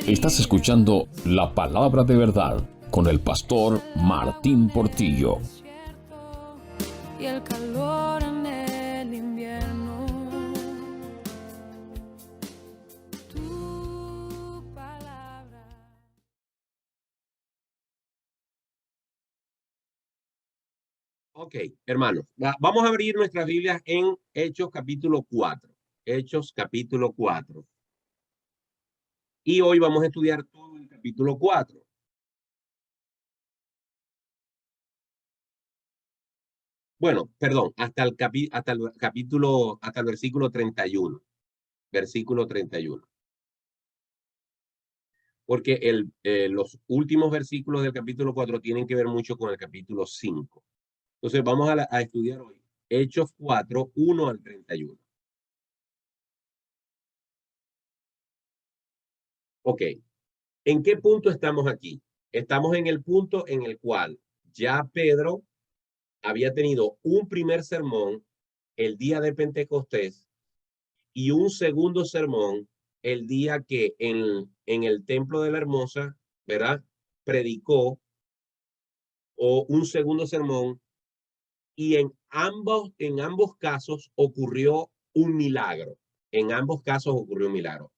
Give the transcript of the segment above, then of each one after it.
Estás escuchando La Palabra de Verdad con el pastor Martín Portillo. Y el calor en el invierno. Tu palabra. Ok, hermanos, vamos a abrir nuestras Biblias en Hechos capítulo 4. Hechos capítulo 4. Y hoy vamos a estudiar todo el capítulo 4. Bueno, perdón, hasta el capítulo, hasta el versículo 31. Versículo 31. Porque los últimos versículos del capítulo 4 tienen que ver mucho con el capítulo 5. Entonces vamos a estudiar hoy Hechos 4, 1 al 31. Ok, ¿en qué punto estamos aquí? Estamos en el punto en el cual ya Pedro había tenido un primer sermón el día de Pentecostés y un segundo sermón el día que en el templo de la Hermosa, ¿verdad? Predicó, o un segundo sermón, y en ambos casos ocurrió un milagro. En ambos casos ocurrió un milagro.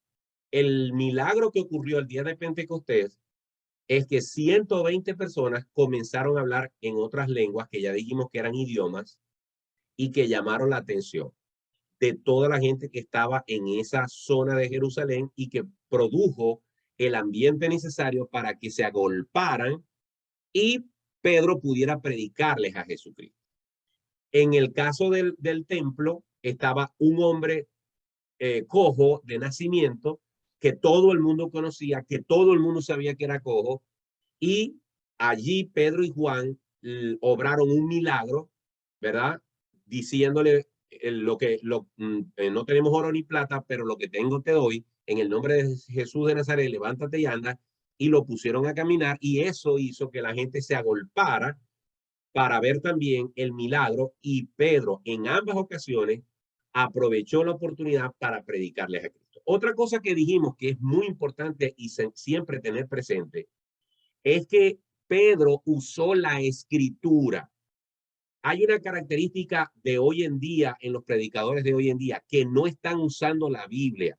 El milagro que ocurrió el día de Pentecostés es que 120 personas comenzaron a hablar en otras lenguas que ya dijimos que eran idiomas y que llamaron la atención de toda la gente que estaba en esa zona de Jerusalén y que produjo el ambiente necesario para que se agolparan y Pedro pudiera predicarles a Jesucristo. En el caso del templo estaba un hombre cojo de nacimiento que todo el mundo conocía, que todo el mundo sabía que era cojo, y allí Pedro y Juan obraron un milagro, ¿verdad? Diciéndole no tenemos oro ni plata, pero lo que tengo te doy, en el nombre de Jesús de Nazaret, levántate y anda, y lo pusieron a caminar, y eso hizo que la gente se agolpara para ver también el milagro, y Pedro en ambas ocasiones aprovechó la oportunidad para predicarles a Cristo. Otra cosa que dijimos que es muy importante y siempre tener presente es que Pedro usó la escritura. Hay una característica de hoy en día en los predicadores de hoy en día que no están usando la Biblia.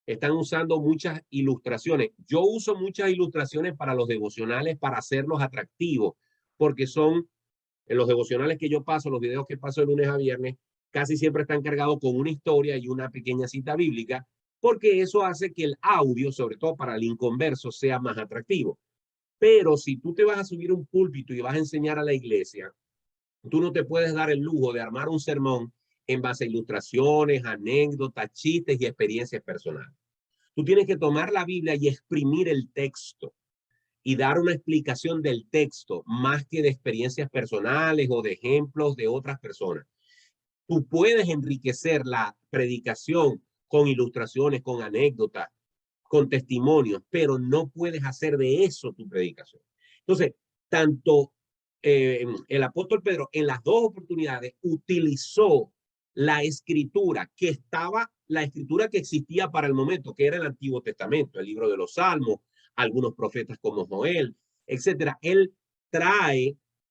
Están usando muchas ilustraciones. Yo uso muchas ilustraciones para los devocionales para hacerlos atractivos, porque son en los devocionales que yo paso, los videos que paso de lunes a viernes, casi siempre están cargados con una historia y una pequeña cita bíblica, porque eso hace que el audio, sobre todo para el inconverso, sea más atractivo. Pero si tú te vas a subir un púlpito y vas a enseñar a la iglesia, tú no te puedes dar el lujo de armar un sermón en base a ilustraciones, anécdotas, chistes y experiencias personales. Tú tienes que tomar la Biblia y exprimir el texto y dar una explicación del texto más que de experiencias personales o de ejemplos de otras personas. Tú puedes enriquecer la predicación con ilustraciones, con anécdotas, con testimonios, pero no puedes hacer de eso tu predicación. Entonces, tanto el apóstol Pedro en las dos oportunidades utilizó la escritura la escritura que existía para el momento, que era el Antiguo Testamento, el libro de los Salmos, algunos profetas como Joel, etcétera. Él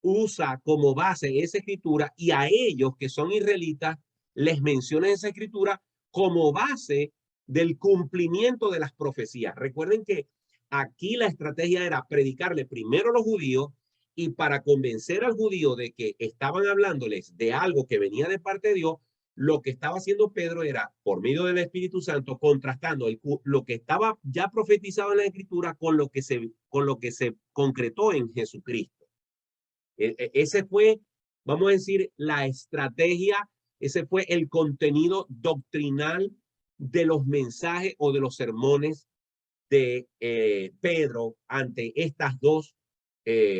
usa como base esa escritura, y a ellos que son israelitas les menciona esa escritura como base del cumplimiento de las profecías. Recuerden que aquí la estrategia era predicarle primero a los judíos, y para convencer al judío de que estaban hablándoles de algo que venía de parte de Dios, lo que estaba haciendo Pedro era, por medio del Espíritu Santo, contrastando lo que estaba ya profetizado en la Escritura con lo que se concretó en Jesucristo. Ese fue, vamos a decir, la estrategia, ese fue el contenido doctrinal de los mensajes o de los sermones de Pedro ante estas dos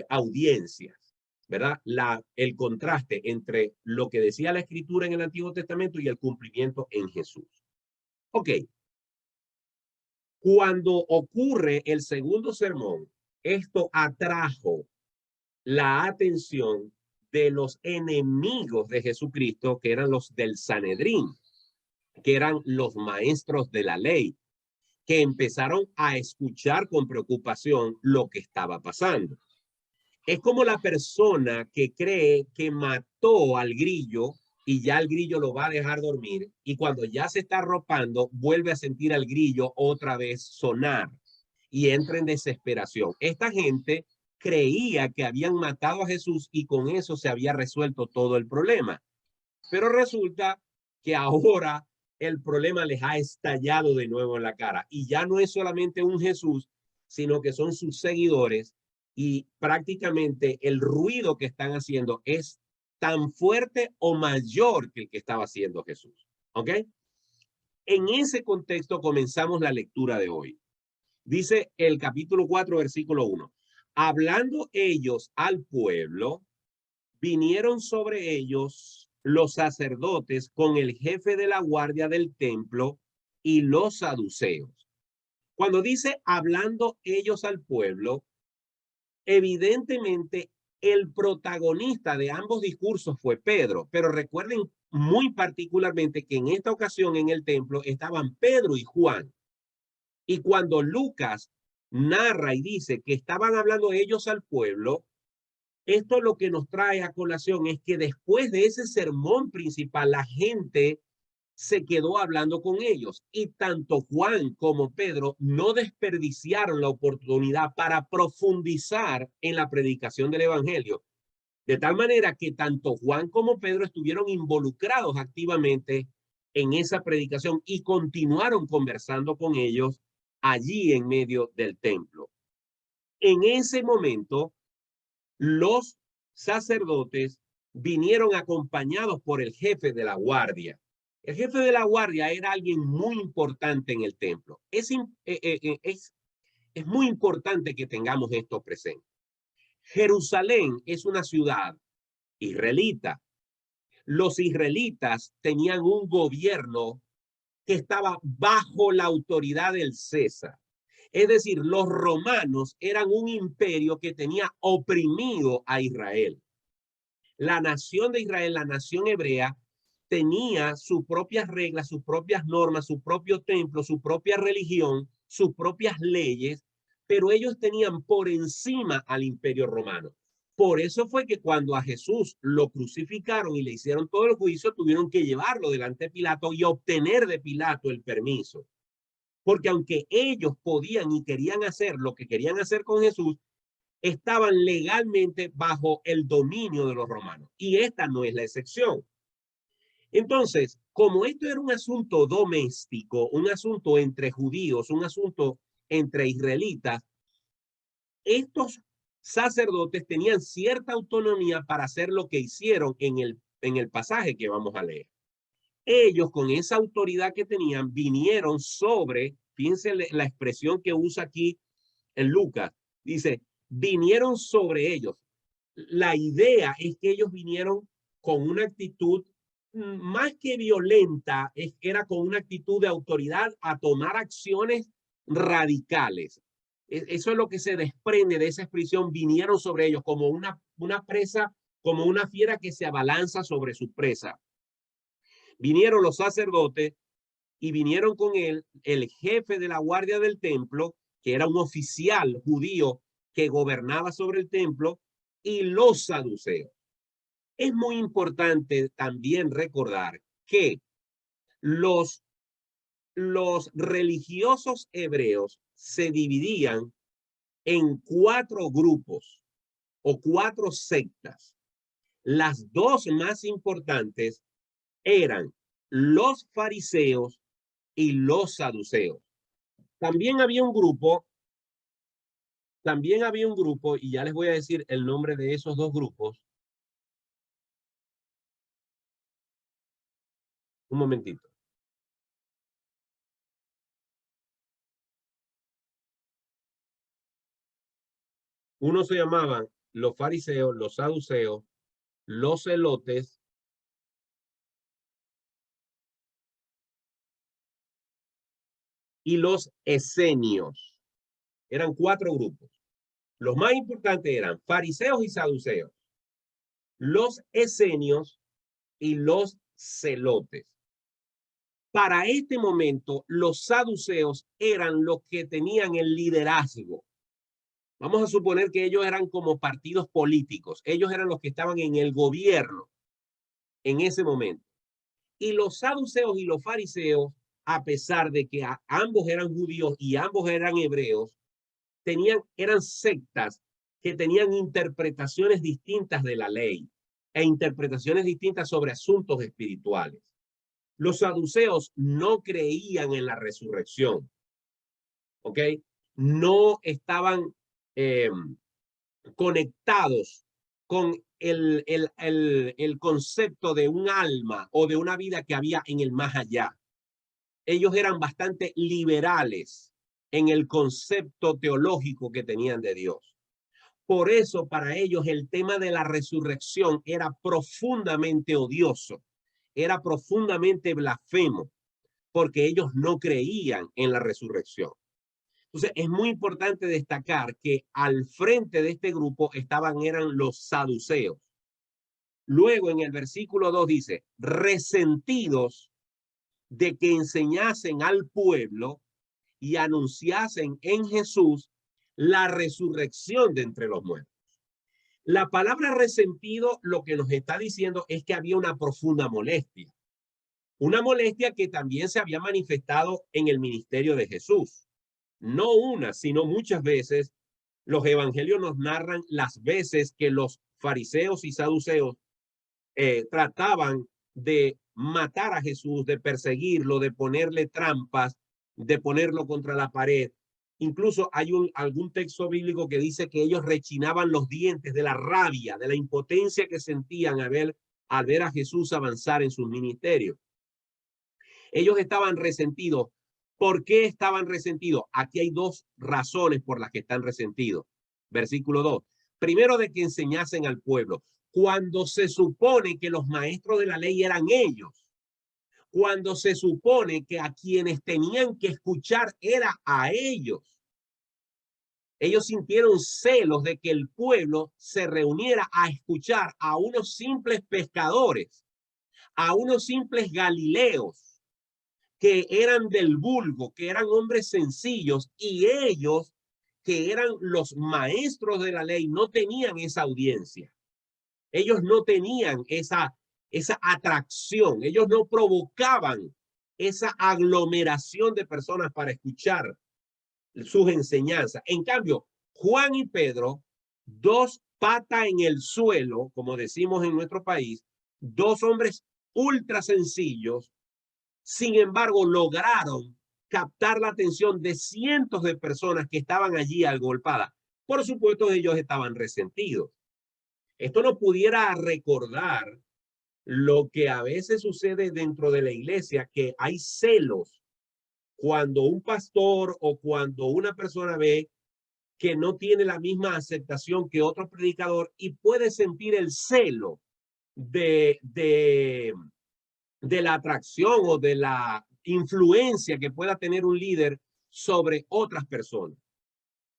audiencias, ¿verdad? El contraste entre lo que decía la Escritura en el Antiguo Testamento y el cumplimiento en Jesús. Ok. Cuando ocurre el segundo sermón, esto atrajo la atención de los enemigos de Jesucristo, que eran los del Sanedrín, que eran los maestros de la ley. que empezaron a escuchar con preocupación lo que estaba pasando. Es como la persona que cree que mató al grillo y ya el grillo lo va a dejar dormir y cuando ya se está arropando vuelve a sentir al grillo otra vez sonar y entra en desesperación. Esta gente creía que habían matado a Jesús y con eso se había resuelto todo el problema. Pero resulta que ahora el problema les ha estallado de nuevo en la cara y ya no es solamente un Jesús, sino que son sus seguidores y prácticamente el ruido que están haciendo es tan fuerte o mayor que el que estaba haciendo Jesús. ¿Ok? En ese contexto comenzamos la lectura de hoy. Dice el capítulo 4, versículo 1. Hablando ellos al pueblo, vinieron sobre ellos los sacerdotes con el jefe de la guardia del templo y los saduceos. Cuando dice hablando ellos al pueblo, evidentemente el protagonista de ambos discursos fue Pedro, pero recuerden muy particularmente que en esta ocasión en el templo estaban Pedro y Juan. Y cuando Lucas narra y dice que estaban hablando ellos al pueblo, esto lo que nos trae a colación es que después de ese sermón principal, la gente se quedó hablando con ellos y tanto Juan como Pedro no desperdiciaron la oportunidad para profundizar en la predicación del evangelio. De tal manera que tanto Juan como Pedro estuvieron involucrados activamente en esa predicación y continuaron conversando con ellos allí en medio del templo. En ese momento, los sacerdotes vinieron acompañados por el jefe de la guardia. El jefe de la guardia era alguien muy importante en el templo. Es muy importante que tengamos esto presente. Jerusalén es una ciudad israelita. Los israelitas tenían un gobierno que estaba bajo la autoridad del César. Es decir, los romanos eran un imperio que tenía oprimido a Israel. La nación de Israel, la nación hebrea, tenía sus propias reglas, sus propias normas, su propio templo, su propia religión, sus propias leyes, pero ellos tenían por encima al imperio romano. Por eso fue que cuando a Jesús lo crucificaron y le hicieron todo el juicio, tuvieron que llevarlo delante de Pilato y obtener de Pilato el permiso. Porque aunque ellos podían y querían hacer lo que querían hacer con Jesús, estaban legalmente bajo el dominio de los romanos. Y esta no es la excepción. Entonces, como esto era un asunto doméstico, un asunto entre judíos, un asunto entre israelitas, estos sacerdotes tenían cierta autonomía para hacer lo que hicieron en el pasaje que vamos a leer. Ellos, con esa autoridad que tenían, vinieron sobre, fíjense la expresión que usa aquí en Lucas, dice, vinieron sobre ellos. La idea es que ellos vinieron con una actitud más que violenta, era con una actitud de autoridad a tomar acciones radicales. Eso es lo que se desprende de esa expresión, vinieron sobre ellos como una presa, como una fiera que se abalanza sobre su presa. Vinieron los sacerdotes y vinieron con él el jefe de la guardia del templo, que era un oficial judío que gobernaba sobre el templo, y los saduceos. Es muy importante también recordar que los religiosos hebreos se dividían en 4 grupos o 4 sectas. Las 2 más importantes eran los fariseos y los saduceos. También había un grupo, y ya les voy a decir el nombre de esos 2 grupos. Un momentito. Uno se llamaban los fariseos, los saduceos, los celotes y los esenios. Eran 4 grupos. Los más importantes eran fariseos y saduceos, los esenios y los celotes. Para este momento, los saduceos eran los que tenían el liderazgo. Vamos a suponer que ellos eran como partidos políticos. Ellos eran los que estaban en el gobierno en ese momento. Y los saduceos y los fariseos, a pesar de que ambos eran judíos y ambos eran hebreos, eran sectas que tenían interpretaciones distintas de la ley e interpretaciones distintas sobre asuntos espirituales. Los saduceos no creían en la resurrección, ¿ok? No estaban conectados con el concepto de un alma o de una vida que había en el más allá. Ellos eran bastante liberales en el concepto teológico que tenían de Dios. Por eso para ellos el tema de la resurrección era profundamente odioso, era profundamente blasfemo, porque ellos no creían en la resurrección. Entonces es muy importante destacar que al frente de este grupo eran los saduceos. Luego en el versículo 2 dice, resentidos de que enseñasen al pueblo y anunciasen en Jesús la resurrección de entre los muertos. La palabra resentido lo que nos está diciendo es que había una profunda molestia. Una molestia que también se había manifestado en el ministerio de Jesús. No una, sino muchas veces los evangelios nos narran las veces que los fariseos y saduceos trataban de matar a Jesús, de perseguirlo, de ponerle trampas, de ponerlo contra la pared. Incluso hay algún texto bíblico que dice que ellos rechinaban los dientes de la rabia, de la impotencia que sentían al ver a Jesús avanzar en sus ministerios. Ellos estaban resentidos. ¿Por qué estaban resentidos? Aquí hay dos razones por las que están resentidos. Versículo 2. Primero, de que enseñasen al pueblo. Cuando se supone que los maestros de la ley eran ellos, cuando se supone que a quienes tenían que escuchar era a ellos, ellos sintieron celos de que el pueblo se reuniera a escuchar a unos simples pescadores, a unos simples galileos, que eran del vulgo, que eran hombres sencillos, y ellos, que eran los maestros de la ley, no tenían esa audiencia. Ellos no tenían esa atracción, ellos no provocaban esa aglomeración de personas para escuchar sus enseñanzas. En cambio, Juan y Pedro, dos patas en el suelo, como decimos en nuestro país, dos hombres ultra sencillos, sin embargo, lograron captar la atención de cientos de personas que estaban allí agolpadas. Por supuesto, ellos estaban resentidos. Esto nos pudiera recordar lo que a veces sucede dentro de la iglesia, que hay celos cuando un pastor o cuando una persona ve que no tiene la misma aceptación que otro predicador y puede sentir el celo de la atracción o de la influencia que pueda tener un líder sobre otras personas.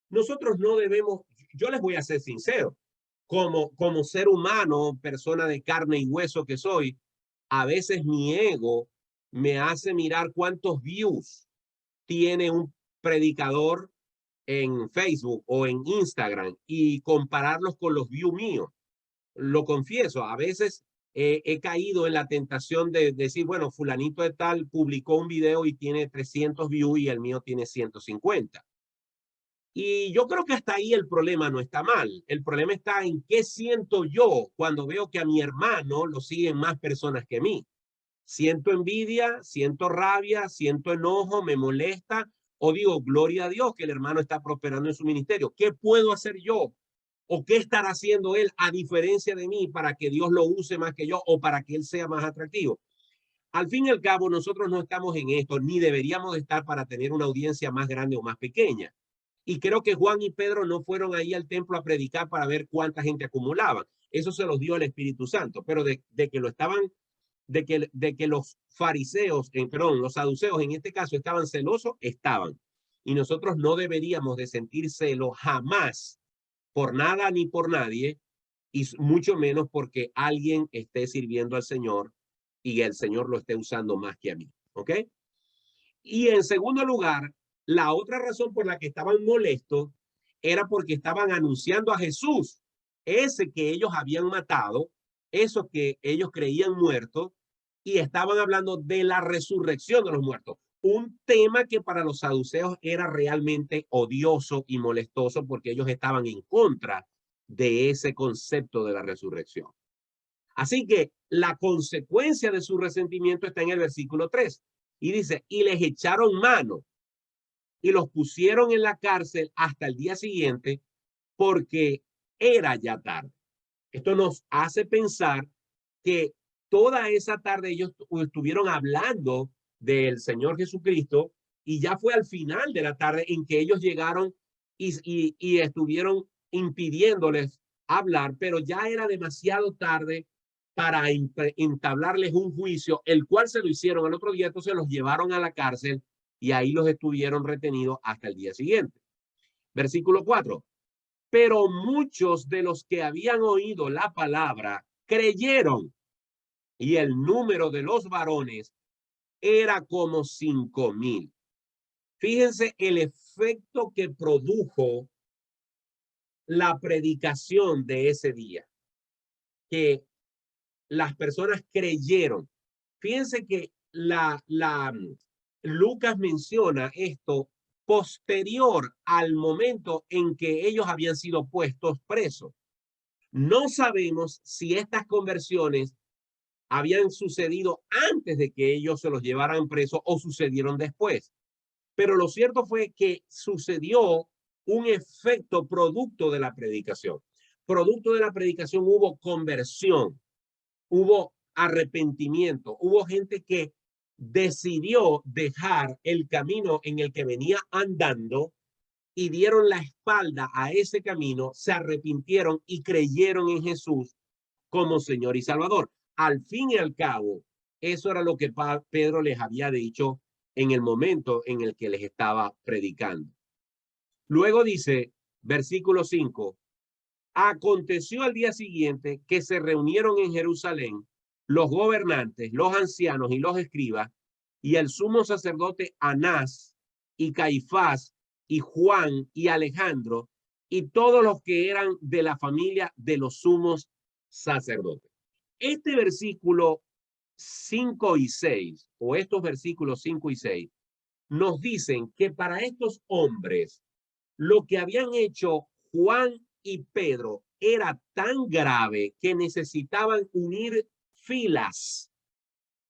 Nosotros no debemos, yo les voy a ser sincero, como ser humano, persona de carne y hueso que soy, a veces mi ego me hace mirar cuántos views tiene un predicador en Facebook o en Instagram y compararlos con los views míos. Lo confieso, a veces he caído en la tentación de decir, bueno, fulanito de tal publicó un video y tiene 300 views y el mío tiene 150. Y yo creo que hasta ahí el problema no está mal. El problema está en qué siento yo cuando veo que a mi hermano lo siguen más personas que mí. Siento envidia, siento rabia, siento enojo, me molesta, o digo, gloria a Dios que el hermano está prosperando en su ministerio. ¿Qué puedo hacer yo? ¿O qué estará haciendo él a diferencia de mí para que Dios lo use más que yo o para que él sea más atractivo? Al fin y al cabo, nosotros no estamos en esto, ni deberíamos de estar para tener una audiencia más grande o más pequeña. Y creo que Juan y Pedro no fueron ahí al templo a predicar para ver cuánta gente acumulaban. Eso se los dio el Espíritu Santo, pero de que lo estaban, de que los fariseos, perdón, los saduceos en este caso estaban celosos, estaban. Y nosotros no deberíamos de sentir celo jamás por nada ni por nadie, y mucho menos porque alguien esté sirviendo al Señor y el Señor lo esté usando más que a mí. ¿Ok? Y en segundo lugar, la otra razón por la que estaban molestos era porque estaban anunciando a Jesús, ese que ellos habían matado, eso que ellos creían muerto, y estaban hablando de la resurrección de los muertos. Un tema que para los saduceos era realmente odioso y molestoso porque ellos estaban en contra de ese concepto de la resurrección. Así que la consecuencia de su resentimiento está en el versículo 3. Y dice, y les echaron mano y los pusieron en la cárcel hasta el día siguiente porque era ya tarde. Esto nos hace pensar que toda esa tarde ellos estuvieron hablando del Señor Jesucristo y ya fue al final de la tarde en que ellos llegaron y estuvieron impidiéndoles hablar, pero ya era demasiado tarde para entablarles un juicio, el cual se lo hicieron al otro día, entonces los llevaron a la cárcel y ahí los estuvieron retenidos hasta el día siguiente. Versículo 4. Pero muchos de los que habían oído la palabra creyeron y el número de los varones era como 5,000. Fíjense el efecto que produjo la predicación de ese día, que las personas creyeron. Fíjense que Lucas menciona esto posterior al momento en que ellos habían sido puestos presos. No sabemos si estas conversiones habían sucedido antes de que ellos se los llevaran presos o sucedieron después. Pero lo cierto fue que sucedió un efecto producto de la predicación. Producto de la predicación hubo conversión, hubo arrepentimiento, hubo gente que decidió dejar el camino en el que venía andando y dieron la espalda a ese camino, se arrepintieron y creyeron en Jesús como Señor y Salvador. Al fin y al cabo, eso era lo que Pedro les había dicho en el momento en el que les estaba predicando. Luego dice, versículo 5, aconteció al día siguiente que se reunieron en Jerusalén los gobernantes, los ancianos y los escribas, y el sumo sacerdote Anás y Caifás y Juan y Alejandro y todos los que eran de la familia de los sumos sacerdotes. Este versículo 5 y 6, o estos versículos 5 y 6, nos dicen que para estos hombres lo que habían hecho Juan y Pedro era tan grave que necesitaban unir filas,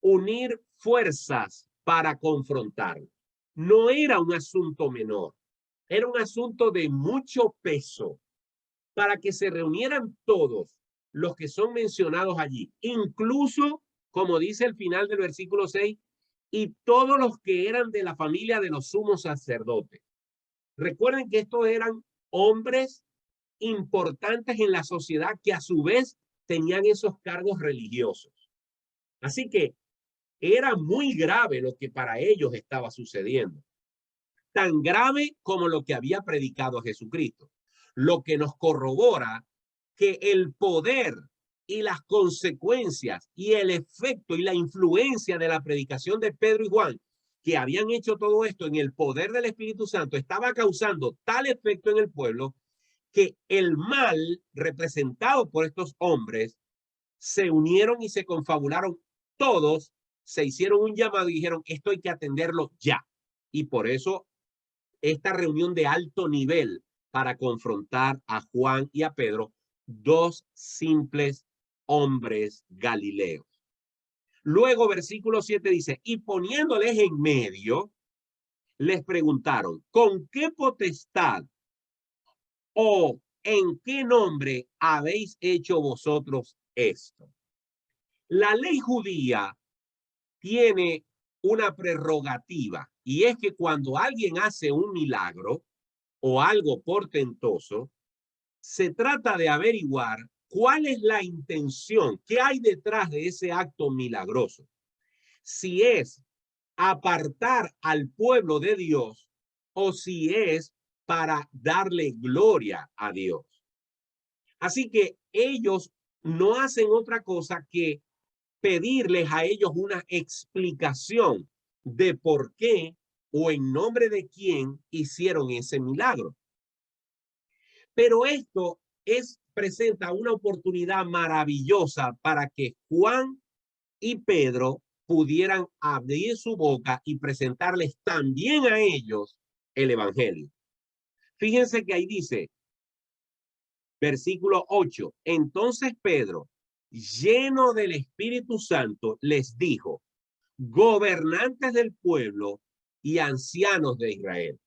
unir fuerzas para confrontarlo. No era un asunto menor, era un asunto de mucho peso para que se reunieran todos los que son mencionados allí, incluso, como dice el final del versículo 6, y todos los que eran de la familia de los sumos sacerdotes. Recuerden que estos eran hombres importantes en la sociedad que a su vez tenían esos cargos religiosos. Así que era muy grave lo que para ellos estaba sucediendo. Tan grave como lo que había predicado a Jesucristo. Lo que nos corrobora que el poder y las consecuencias y el efecto y la influencia de la predicación de Pedro y Juan, que habían hecho todo esto en el poder del Espíritu Santo, estaba causando tal efecto en el pueblo que el mal representado por estos hombres se unieron y se confabularon todos, se hicieron un llamado y dijeron, esto hay que atenderlo ya. Y por eso esta reunión de alto nivel para confrontar a Juan y a Pedro, dos simples hombres galileos. Luego, versículo 7 dice, y poniéndoles en medio, les preguntaron, ¿con qué potestad o en qué nombre habéis hecho vosotros esto? La ley judía tiene una prerrogativa y es que cuando alguien hace un milagro o algo portentoso, se trata de averiguar cuál es la intención, qué hay detrás de ese acto milagroso. Si es apartar al pueblo de Dios o si es para darle gloria a Dios. Así que ellos no hacen otra cosa que pedirles a ellos una explicación de por qué o en nombre de quién hicieron ese milagro. Pero esto presenta una oportunidad maravillosa para que Juan y Pedro pudieran abrir su boca y presentarles también a ellos el evangelio. Fíjense que ahí dice, versículo 8, entonces Pedro, lleno del Espíritu Santo, les dijo, gobernantes del pueblo y ancianos de Israel.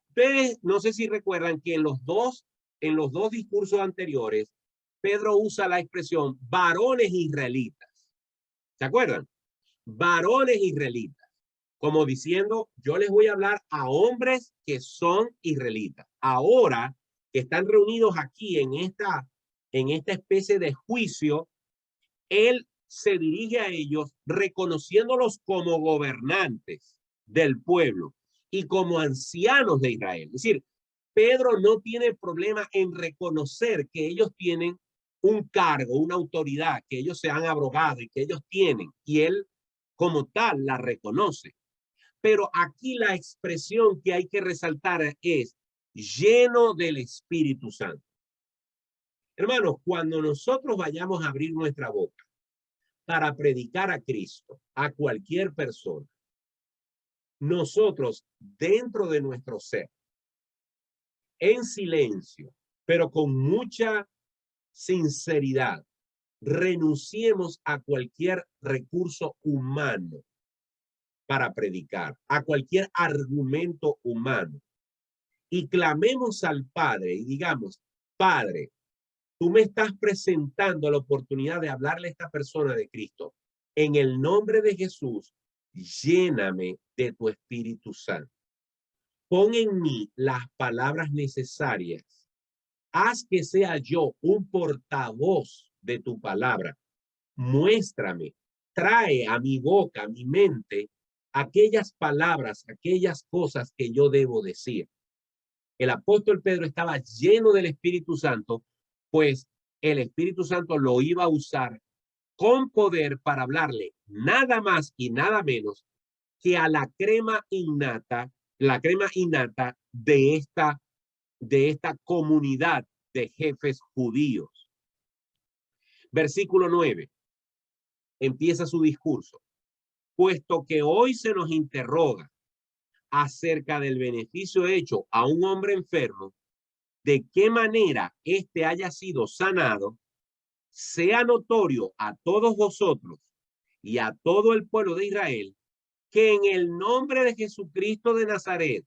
Ustedes no sé si recuerdan que en los dos discursos anteriores, Pedro usa la expresión varones israelitas. ¿Se acuerdan? Varones israelitas. Como diciendo, yo les voy a hablar a hombres que son israelitas. Ahora que están reunidos aquí en esta especie de juicio, él se dirige a ellos reconociéndolos como gobernantes del pueblo y como ancianos de Israel. Es decir, Pedro no tiene problema en reconocer que ellos tienen un cargo, una autoridad, que ellos se han abrogado y que ellos tienen, y él como tal la reconoce. Pero aquí la expresión que hay que resaltar es lleno del Espíritu Santo. Hermanos, cuando nosotros vayamos a abrir nuestra boca para predicar a Cristo, a cualquier persona, nosotros dentro de nuestro ser, en silencio, pero con mucha sinceridad, renunciemos a cualquier recurso humano para predicar, a cualquier argumento humano, y clamemos al Padre y digamos, Padre, tú me estás presentando la oportunidad de hablarle a esta persona de Cristo. En el nombre de Jesús, lléname de tu Espíritu Santo. Pon en mí las palabras necesarias. Haz que sea yo un portavoz de tu palabra. Muéstrame, trae a mi boca, a mi mente, aquellas palabras, aquellas cosas que yo debo decir. El apóstol Pedro estaba lleno del Espíritu Santo, pues el Espíritu Santo lo iba a usar con poder para hablarle nada más y nada menos que a la crema innata de esta comunidad de jefes judíos. Versículo 9. Empieza su discurso. Puesto que hoy se nos interroga acerca del beneficio hecho a un hombre enfermo, de qué manera éste haya sido sanado, sea notorio a todos vosotros y a todo el pueblo de Israel que en el nombre de Jesucristo de Nazaret,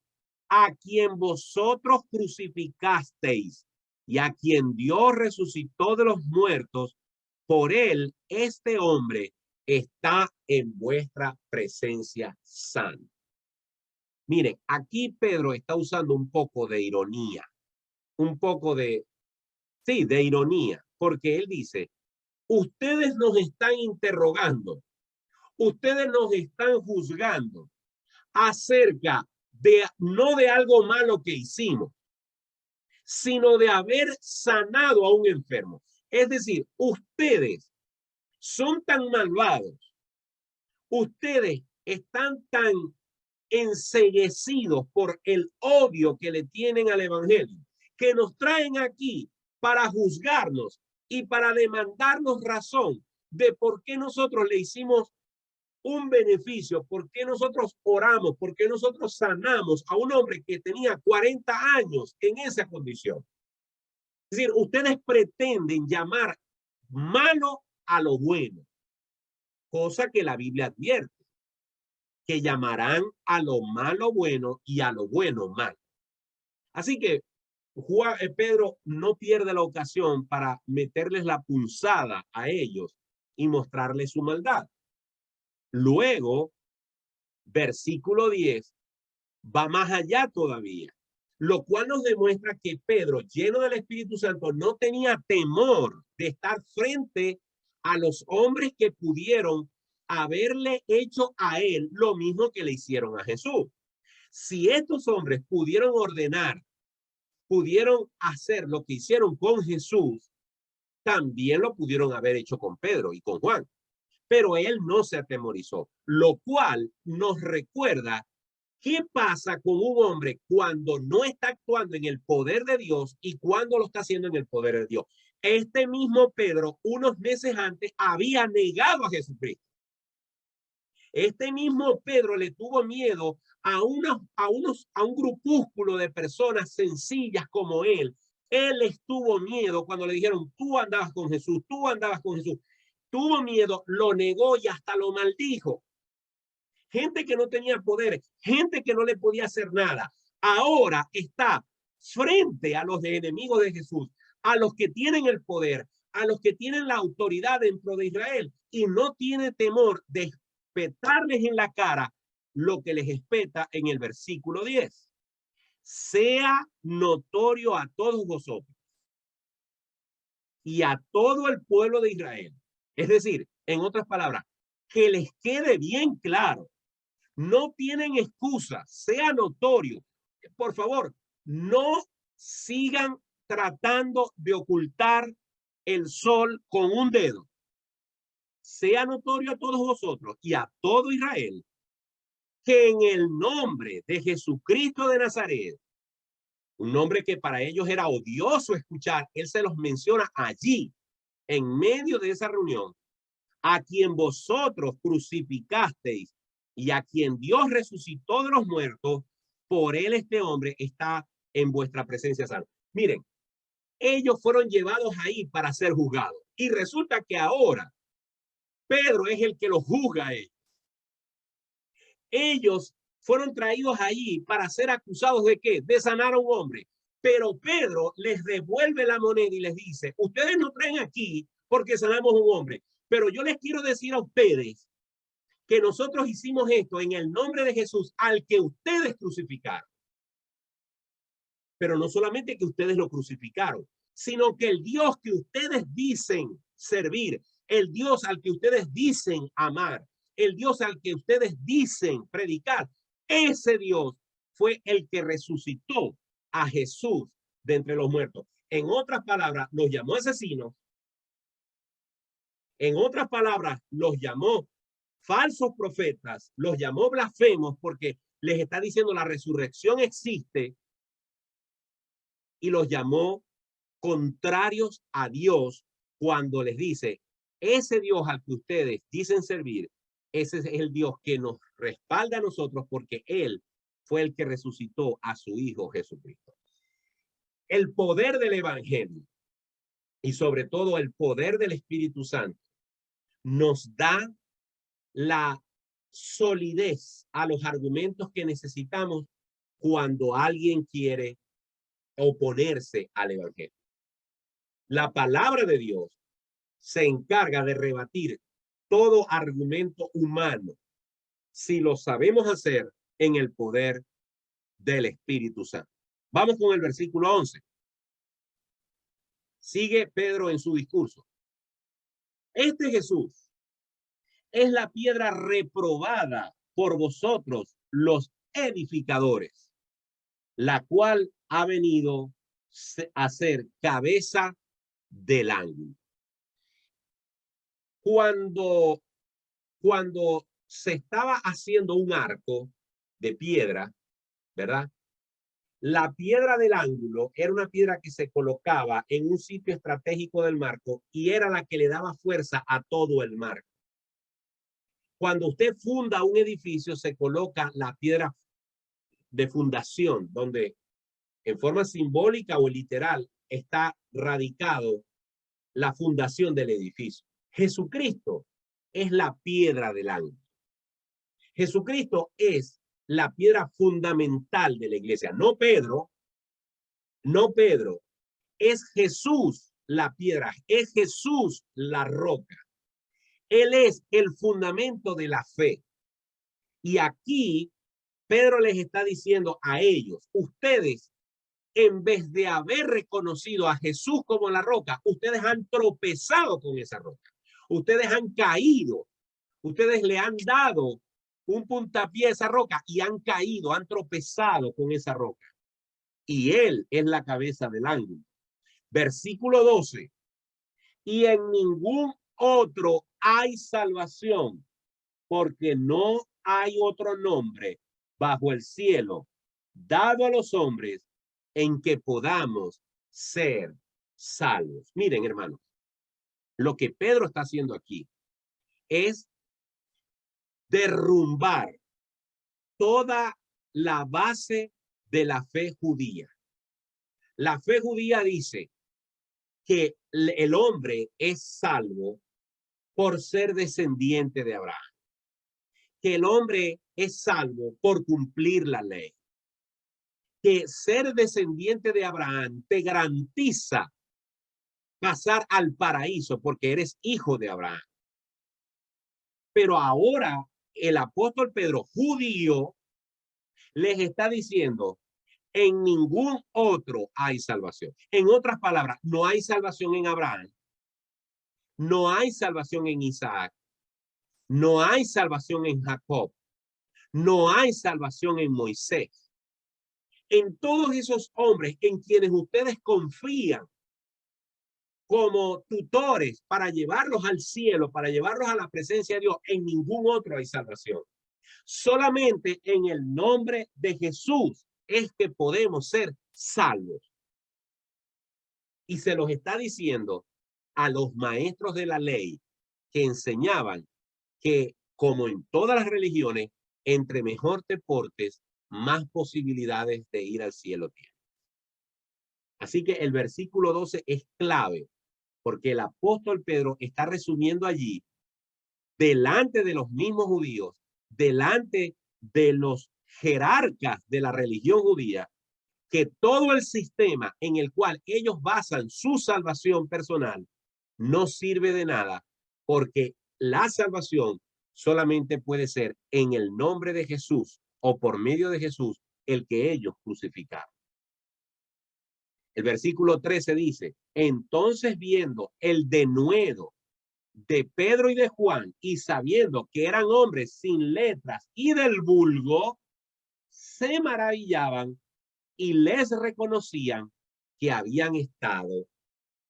a quien vosotros crucificasteis y a quien Dios resucitó de los muertos, por él este hombre está en vuestra presencia sano. Miren, aquí Pedro está usando un poco de ironía, un poco de ironía, porque él dice, ustedes nos están interrogando, ustedes nos están juzgando acerca de, no de algo malo que hicimos, sino de haber sanado a un enfermo. Es decir, ustedes son tan malvados, ustedes están tan enceguecidos por el odio que le tienen al evangelio, que nos traen aquí para juzgarnos y para demandarnos razón de por qué nosotros le hicimos un beneficio, por qué nosotros oramos, por qué nosotros sanamos a un hombre que tenía 40 años en esa condición. Es decir, ustedes pretenden llamar malo a lo bueno, cosa que la Biblia advierte, que llamarán a lo malo bueno y a lo bueno mal. Así que Pedro no pierde la ocasión para meterles la punzada a ellos y mostrarles su maldad. Luego, versículo 10, va más allá todavía, lo cual nos demuestra que Pedro, lleno del Espíritu Santo, no tenía temor de estar frente a los hombres que pudieron haberle hecho a él lo mismo que le hicieron a Jesús. Si estos hombres pudieron ordenar, pudieron hacer lo que hicieron con Jesús, también lo pudieron haber hecho con Pedro y con Juan. pero él no se atemorizó, lo cual nos recuerda qué pasa con un hombre cuando no está actuando en el poder de Dios y cuando lo está haciendo en el poder de Dios. Este mismo Pedro, unos meses antes, había negado a Jesucristo. Este mismo Pedro le tuvo miedo a un grupúsculo de personas sencillas como él. Él les tuvo miedo cuando le dijeron, tú andabas con Jesús, tú andabas con Jesús. Tuvo miedo, lo negó y hasta lo maldijo. Gente que no tenía poder, gente que no le podía hacer nada. Ahora está frente a los enemigos de Jesús, a los que tienen el poder, a los que tienen la autoridad dentro de Israel y no tiene temor de espetarles en la cara lo que les espeta en el versículo 10. Sea notorio a todos vosotros y a todo el pueblo de Israel. Es decir, en otras palabras, que les quede bien claro. No tienen excusa, sea notorio. Por favor, no sigan tratando de ocultar el sol con un dedo. Sea notorio a todos vosotros y a todo Israel que en el nombre de Jesucristo de Nazaret, un nombre que para ellos era odioso escuchar, él se los menciona allí, en medio de esa reunión, a quien vosotros crucificasteis y a quien Dios resucitó de los muertos, por él este hombre está en vuestra presencia sano. Miren, ellos fueron llevados ahí para ser juzgados y resulta que ahora Pedro es el que los juzga a ellos. Ellos fueron traídos allí para ser acusados de qué? De sanar a un hombre. Pero Pedro les devuelve la moneda y les dice, ustedes nos traen aquí porque sanamos a un hombre, pero yo les quiero decir a ustedes que nosotros hicimos esto en el nombre de Jesús al que ustedes crucificaron. Pero no solamente que ustedes lo crucificaron, sino que el Dios que ustedes dicen servir, el Dios al que ustedes dicen amar, el Dios al que ustedes dicen predicar, ese Dios fue el que resucitó a Jesús de entre los muertos. En otras palabras, los llamó asesinos. En otras palabras, los llamó falsos profetas, los llamó blasfemos porque les está diciendo la resurrección existe y los llamó contrarios a Dios cuando les dice, ese Dios al que ustedes dicen servir, ese es el Dios que nos respalda a nosotros porque él fue el que resucitó a su Hijo Jesucristo. El poder del Evangelio y sobre todo el poder del Espíritu Santo nos da la solidez a los argumentos que necesitamos cuando alguien quiere oponerse al Evangelio. La palabra de Dios se encarga de rebatir todo argumento humano si lo sabemos hacer en el poder del Espíritu Santo. Vamos con el versículo 11. Sigue Pedro en su discurso. Este Jesús es la piedra reprobada por vosotros los edificadores, la cual ha venido a ser cabeza del ángulo. Cuando se estaba haciendo un arco de piedra, ¿verdad? La piedra del ángulo era una piedra que se colocaba en un sitio estratégico del marco y era la que le daba fuerza a todo el marco. Cuando usted funda un edificio, se coloca la piedra de fundación, donde en forma simbólica o literal está radicado la fundación del edificio. Jesucristo es la piedra del ángulo. Jesucristo es la piedra fundamental de la iglesia. No Pedro, es Jesús la piedra, es Jesús la roca. Él es el fundamento de la fe. Y aquí Pedro les está diciendo a ellos, ustedes, en vez de haber reconocido a Jesús como la roca, ustedes han tropezado con esa roca. Ustedes han caído. Ustedes le han dado un puntapié a esa roca y han caído, han tropezado con esa roca. Y él es la cabeza del ángulo. Versículo 12. Y en ningún otro hay salvación, porque no hay otro nombre bajo el cielo dado a los hombres en que podamos ser salvos. Miren, hermanos, lo que Pedro está haciendo aquí es derrumbar toda la base de la fe judía. La fe judía dice que el hombre es salvo por ser descendiente de Abraham, que el hombre es salvo por cumplir la ley, que ser descendiente de Abraham te garantiza pasar al paraíso porque eres hijo de Abraham. Pero ahora el apóstol Pedro, judío, les está diciendo, en ningún otro hay salvación. En otras palabras, no hay salvación en Abraham, no hay salvación en Isaac, no hay salvación en Jacob, no hay salvación en Moisés. En todos esos hombres en quienes ustedes confían como tutores para llevarlos al cielo, para llevarlos a la presencia de Dios, en ningún otro hay salvación. Solamente en el nombre de Jesús es que podemos ser salvos. Y se los está diciendo a los maestros de la ley que enseñaban que, como en todas las religiones, entre mejor te portes, más posibilidades de ir al cielo tienes. Así que el versículo 12 es clave, porque el apóstol Pedro está resumiendo allí, delante de los mismos judíos, delante de los jerarcas de la religión judía, que todo el sistema en el cual ellos basan su salvación personal no sirve de nada, porque la salvación solamente puede ser en el nombre de Jesús o por medio de Jesús, el que ellos crucificaron. El versículo 13 dice, entonces viendo el denuedo de Pedro y de Juan y sabiendo que eran hombres sin letras y del vulgo, se maravillaban y les reconocían que habían estado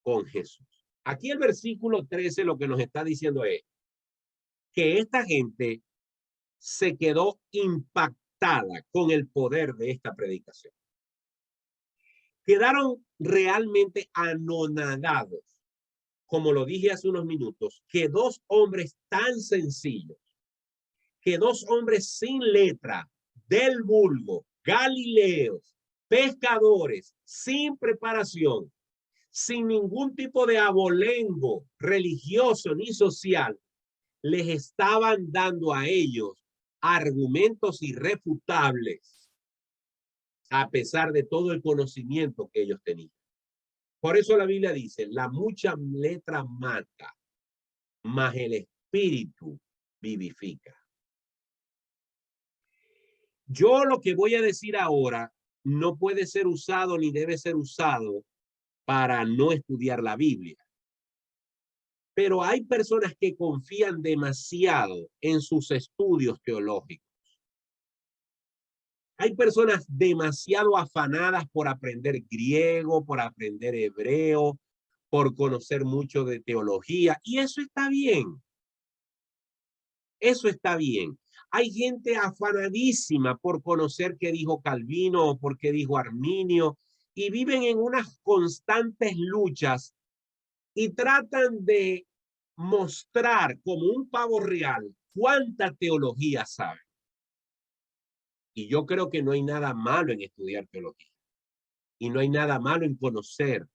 con Jesús. Aquí el versículo 13 lo que nos está diciendo es que esta gente se quedó impactada con el poder de esta predicación. Quedaron realmente anonadados, como lo dije hace unos minutos, que dos hombres tan sencillos, que dos hombres sin letra, del vulgo, galileos, pescadores, sin preparación, sin ningún tipo de abolengo religioso ni social, les estaban dando a ellos argumentos irrefutables a pesar de todo el conocimiento que ellos tenían. Por eso la Biblia dice, la mucha letra mata, mas el espíritu vivifica. Yo lo que voy a decir ahora no puede ser usado ni debe ser usado para no estudiar la Biblia. Pero hay personas que confían demasiado en sus estudios teológicos. Hay personas demasiado afanadas por aprender griego, por aprender hebreo, por conocer mucho de teología. Y eso está bien. Eso está bien. Hay gente afanadísima por conocer qué dijo Calvino o por qué dijo Arminio y viven en unas constantes luchas y tratan de mostrar como un pavo real cuánta teología saben. Y yo creo que no hay nada malo en estudiar teología. Y no hay nada malo en conocer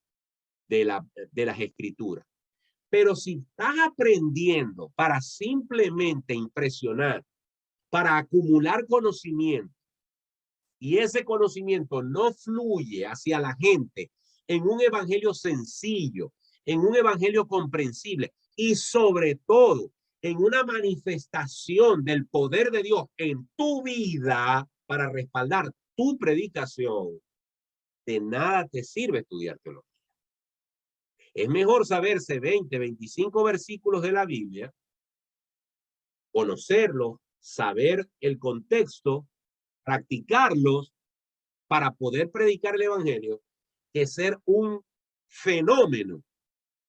de las escrituras. Pero si estás aprendiendo para simplemente impresionar, para acumular conocimiento, y ese conocimiento no fluye hacia la gente en un evangelio sencillo, en un evangelio comprensible y sobre todo en una manifestación del poder de Dios en tu vida para respaldar tu predicación, de nada te sirve estudiar teología. Es mejor saberse 20, 25 versículos de la Biblia, conocerlos, saber el contexto, practicarlos para poder predicar el evangelio, que ser un fenómeno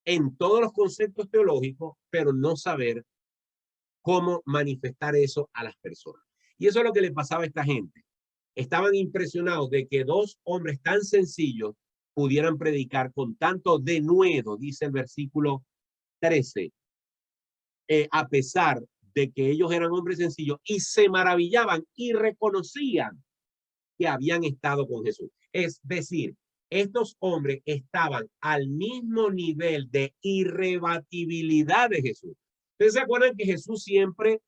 en todos los conceptos teológicos, pero no saber cómo manifestar eso a las personas. Y eso es lo que le pasaba a esta gente. Estaban impresionados de que dos hombres tan sencillos pudieran predicar con tanto denuedo, dice el versículo 13, a pesar de que ellos eran hombres sencillos y se maravillaban y reconocían que habían estado con Jesús. Es decir, estos hombres estaban al mismo nivel de irrebatibilidad de Jesús. ¿Ustedes se acuerdan que Jesús siempre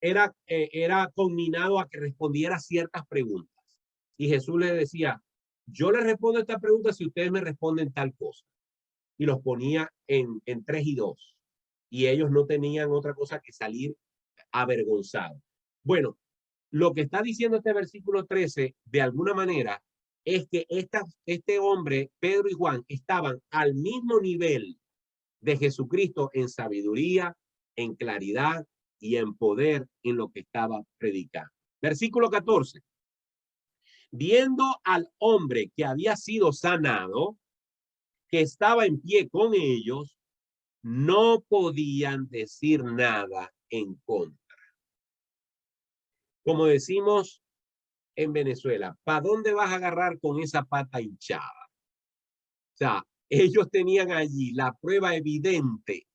era conminado a que respondiera ciertas preguntas? Y Jesús le decía, yo les respondo esta pregunta si ustedes me responden tal cosa. Y los ponía en 3 y 2. Y ellos no tenían otra cosa que salir avergonzados. Bueno, lo que está diciendo este versículo 13, de alguna manera, es que este hombre, Pedro y Juan, estaban al mismo nivel de Jesucristo en sabiduría, en claridad y en poder en lo que estaba predicando. Versículo 14. Viendo al hombre que había sido sanado, que estaba en pie con ellos, no podían decir nada en contra. Como decimos en Venezuela, ¿para dónde vas a agarrar con esa pata hinchada? O sea, ellos tenían allí la prueba evidente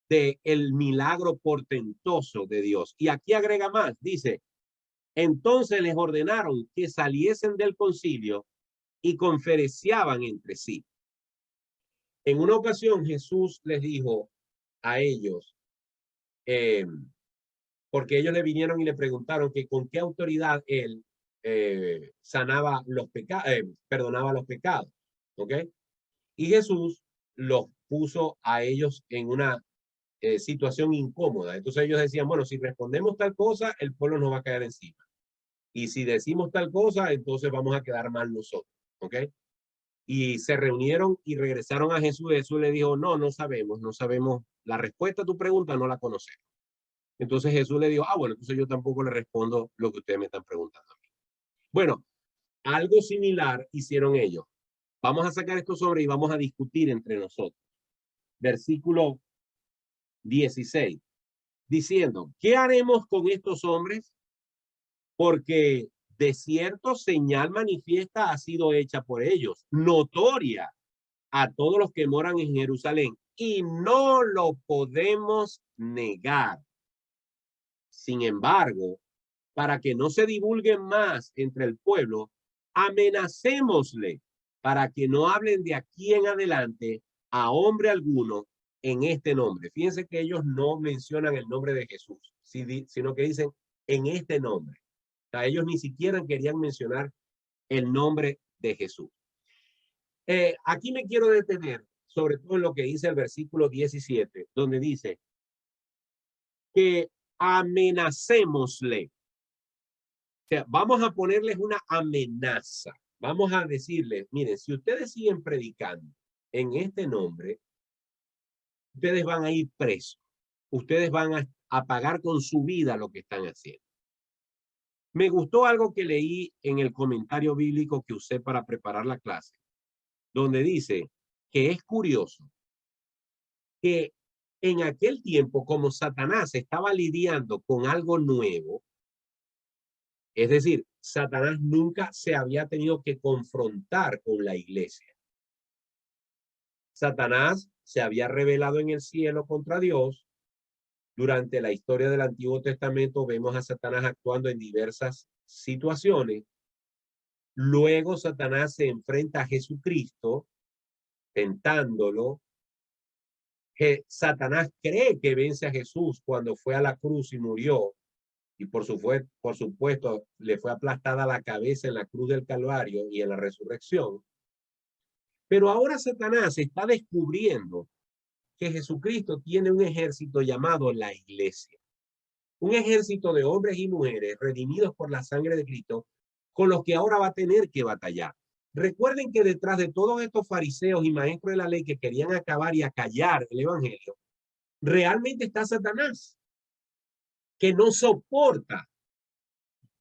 del milagro portentoso de Dios. Y aquí agrega más, dice, entonces les ordenaron que saliesen del concilio y conferenciaban entre sí. En una ocasión Jesús les dijo a ellos, porque ellos le vinieron y le preguntaron que con qué autoridad él sanaba los pecados, perdonaba los pecados, ¿ok? Y Jesús los puso a ellos en una situación incómoda. Entonces ellos decían, bueno, si respondemos tal cosa, el pueblo nos va a caer encima. Y si decimos tal cosa, entonces vamos a quedar mal nosotros, ¿ok? Y se reunieron y regresaron a Jesús. Jesús le dijo, no sabemos la respuesta a tu pregunta, no la conocemos. Entonces Jesús le dijo, bueno, entonces yo tampoco le respondo lo que ustedes me están preguntando a mí. Bueno, algo similar hicieron ellos. Vamos a sacar esto sobre y vamos a discutir entre nosotros. Versículo 16, diciendo, ¿qué haremos con estos hombres? Porque de cierto señal manifiesta ha sido hecha por ellos, notoria a todos los que moran en Jerusalén, y no lo podemos negar. Sin embargo, para que no se divulgue más entre el pueblo, amenacémosle para que no hablen de aquí en adelante a hombre alguno en este nombre. Fíjense que ellos no mencionan el nombre de Jesús, sino que dicen en este nombre. O sea, ellos ni siquiera querían mencionar el nombre de Jesús. Aquí me quiero detener, sobre todo en lo que dice el versículo 17, donde dice que amenacémosle. O sea, vamos a ponerles una amenaza. Vamos a decirles, miren, si ustedes siguen predicando en este nombre, ustedes van a ir presos. Ustedes van a pagar con su vida lo que están haciendo. Me gustó algo que leí en el comentario bíblico que usé para preparar la clase, donde dice que es curioso que en aquel tiempo, como Satanás estaba lidiando con algo nuevo, es decir, Satanás nunca se había tenido que confrontar con la iglesia. Satanás se había rebelado en el cielo contra Dios. Durante la historia del Antiguo Testamento vemos a Satanás actuando en diversas situaciones. Luego Satanás se enfrenta a Jesucristo, tentándolo. Satanás cree que vence a Jesús cuando fue a la cruz y murió. Y por supuesto, le fue aplastada la cabeza en la cruz del Calvario y en la resurrección. Pero ahora Satanás está descubriendo que Jesucristo tiene un ejército llamado la iglesia. Un ejército de hombres y mujeres redimidos por la sangre de Cristo, con los que ahora va a tener que batallar. Recuerden que detrás de todos estos fariseos y maestros de la ley que querían acabar y acallar el evangelio, realmente está Satanás, que no soporta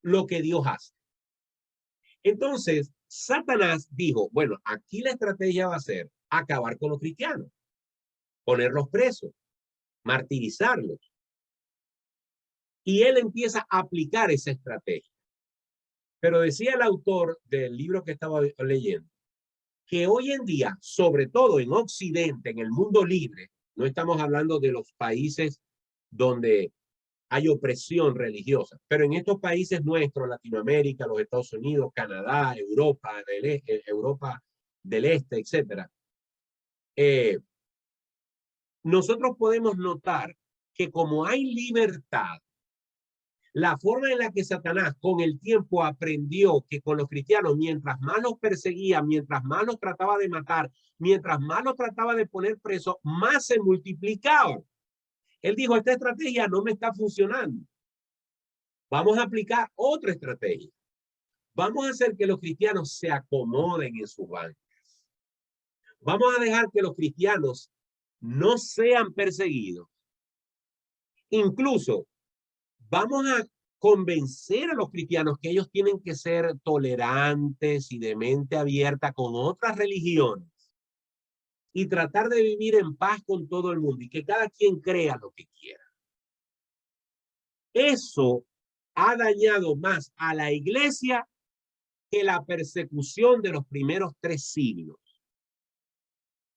lo que Dios hace. Entonces, Satanás dijo, bueno, aquí la estrategia va a ser acabar con los cristianos. ponerlos presos, martirizarlos. Y él empieza a aplicar esa estrategia. Pero decía el autor del libro que estaba leyendo, que hoy en día, sobre todo en Occidente, en el mundo libre, no estamos hablando de los países donde hay opresión religiosa, pero en estos países nuestros, Latinoamérica, los Estados Unidos, Canadá, Europa del Este, etcétera, nosotros podemos notar que como hay libertad, la forma en la que Satanás con el tiempo aprendió que con los cristianos, mientras más los perseguía, mientras más los trataba de matar, mientras más los trataba de poner presos, más se multiplicaban. Él dijo, esta estrategia no me está funcionando. Vamos a aplicar otra estrategia. Vamos a hacer que los cristianos se acomoden en sus bancas. Vamos a dejar que los cristianos no sean perseguidos. Incluso vamos a convencer a los cristianos que ellos tienen que ser tolerantes y de mente abierta con otras religiones y tratar de vivir en paz con todo el mundo y que cada quien crea lo que quiera. Eso ha dañado más a la iglesia que la persecución de los primeros 3 siglos.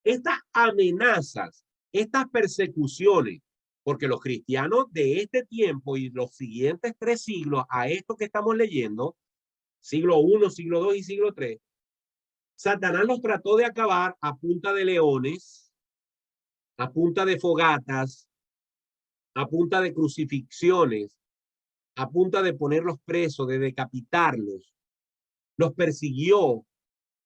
Estas amenazas, estas persecuciones, porque los cristianos de este tiempo y los siguientes 3 siglos a esto que estamos leyendo, siglo I, siglo II y siglo III, Satanás los trató de acabar a punta de leones, a punta de fogatas, a punta de crucifixiones, a punta de ponerlos presos, de decapitarlos. Los persiguió,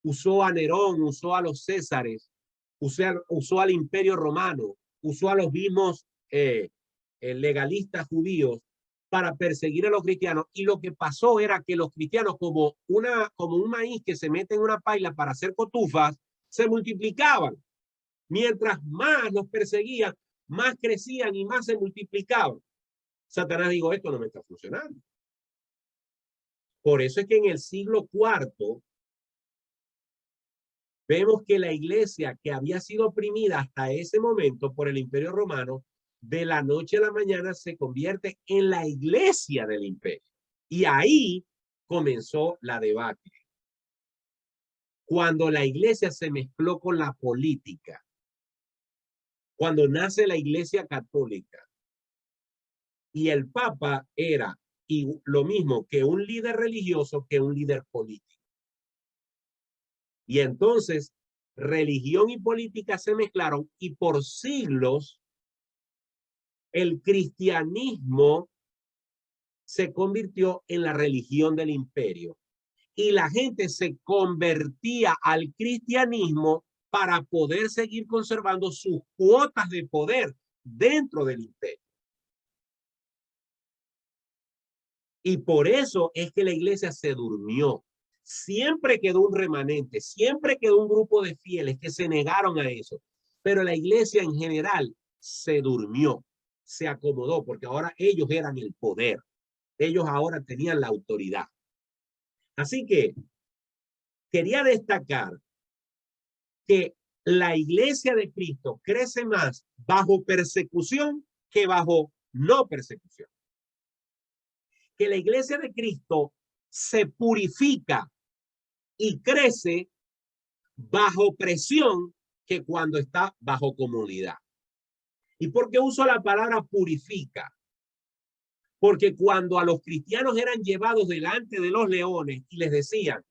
usó a Nerón, usó a los Césares, usó al Imperio Romano, usó a los mismos legalistas judíos para perseguir a los cristianos. Y lo que pasó era que los cristianos, como un maíz que se mete en una paila para hacer cotufas, se multiplicaban. Mientras más los perseguían, más crecían y más se multiplicaban. Satanás dijo, esto no me está funcionando. Por eso es que en el siglo IV vemos que la iglesia que había sido oprimida hasta ese momento por el Imperio Romano, de la noche a la mañana se convierte en la iglesia del imperio. Y ahí comenzó la debacle. Cuando la iglesia se mezcló con la política, cuando nace la iglesia católica, y el Papa era lo mismo que un líder religioso que un líder político. Y entonces religión y política se mezclaron y por siglos el cristianismo se convirtió en la religión del imperio. Y la gente se convertía al cristianismo para poder seguir conservando sus cuotas de poder dentro del imperio. Y por eso es que la iglesia se durmió. Siempre quedó un remanente, siempre quedó un grupo de fieles que se negaron a eso. Pero la iglesia en general se durmió, se acomodó, porque ahora ellos eran el poder. Ellos ahora tenían la autoridad. Así que quería destacar que la iglesia de Cristo crece más bajo persecución que bajo no persecución. Que la iglesia de Cristo se purifica y crece bajo presión que cuando está bajo comodidad. ¿Y por qué uso la palabra purifica? Porque cuando a los cristianos eran llevados delante de los leones y les decían,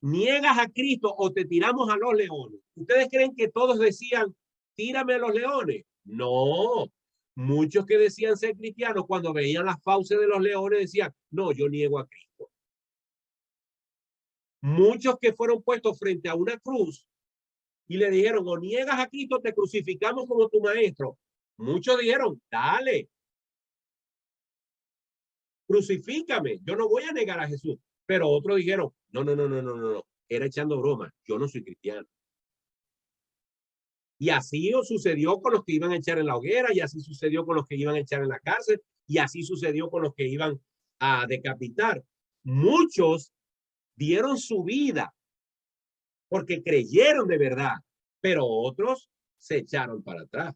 niegas a Cristo o te tiramos a los leones, ¿ustedes creen que todos decían, tírame a los leones? No. Muchos que decían ser cristianos, cuando veían las fauces de los leones, decían, no, yo niego a Cristo. Muchos que fueron puestos frente a una cruz y le dijeron, o niegas a Cristo, te crucificamos como tu maestro. Muchos dijeron, dale, crucifícame, yo no voy a negar a Jesús. Pero otros dijeron, no, era echando broma, yo no soy cristiano. Y así sucedió con los que iban a echar en la hoguera, y así sucedió con los que iban a echar en la cárcel, y así sucedió con los que iban a decapitar. Muchos dieron su vida porque creyeron de verdad, pero otros se echaron para atrás.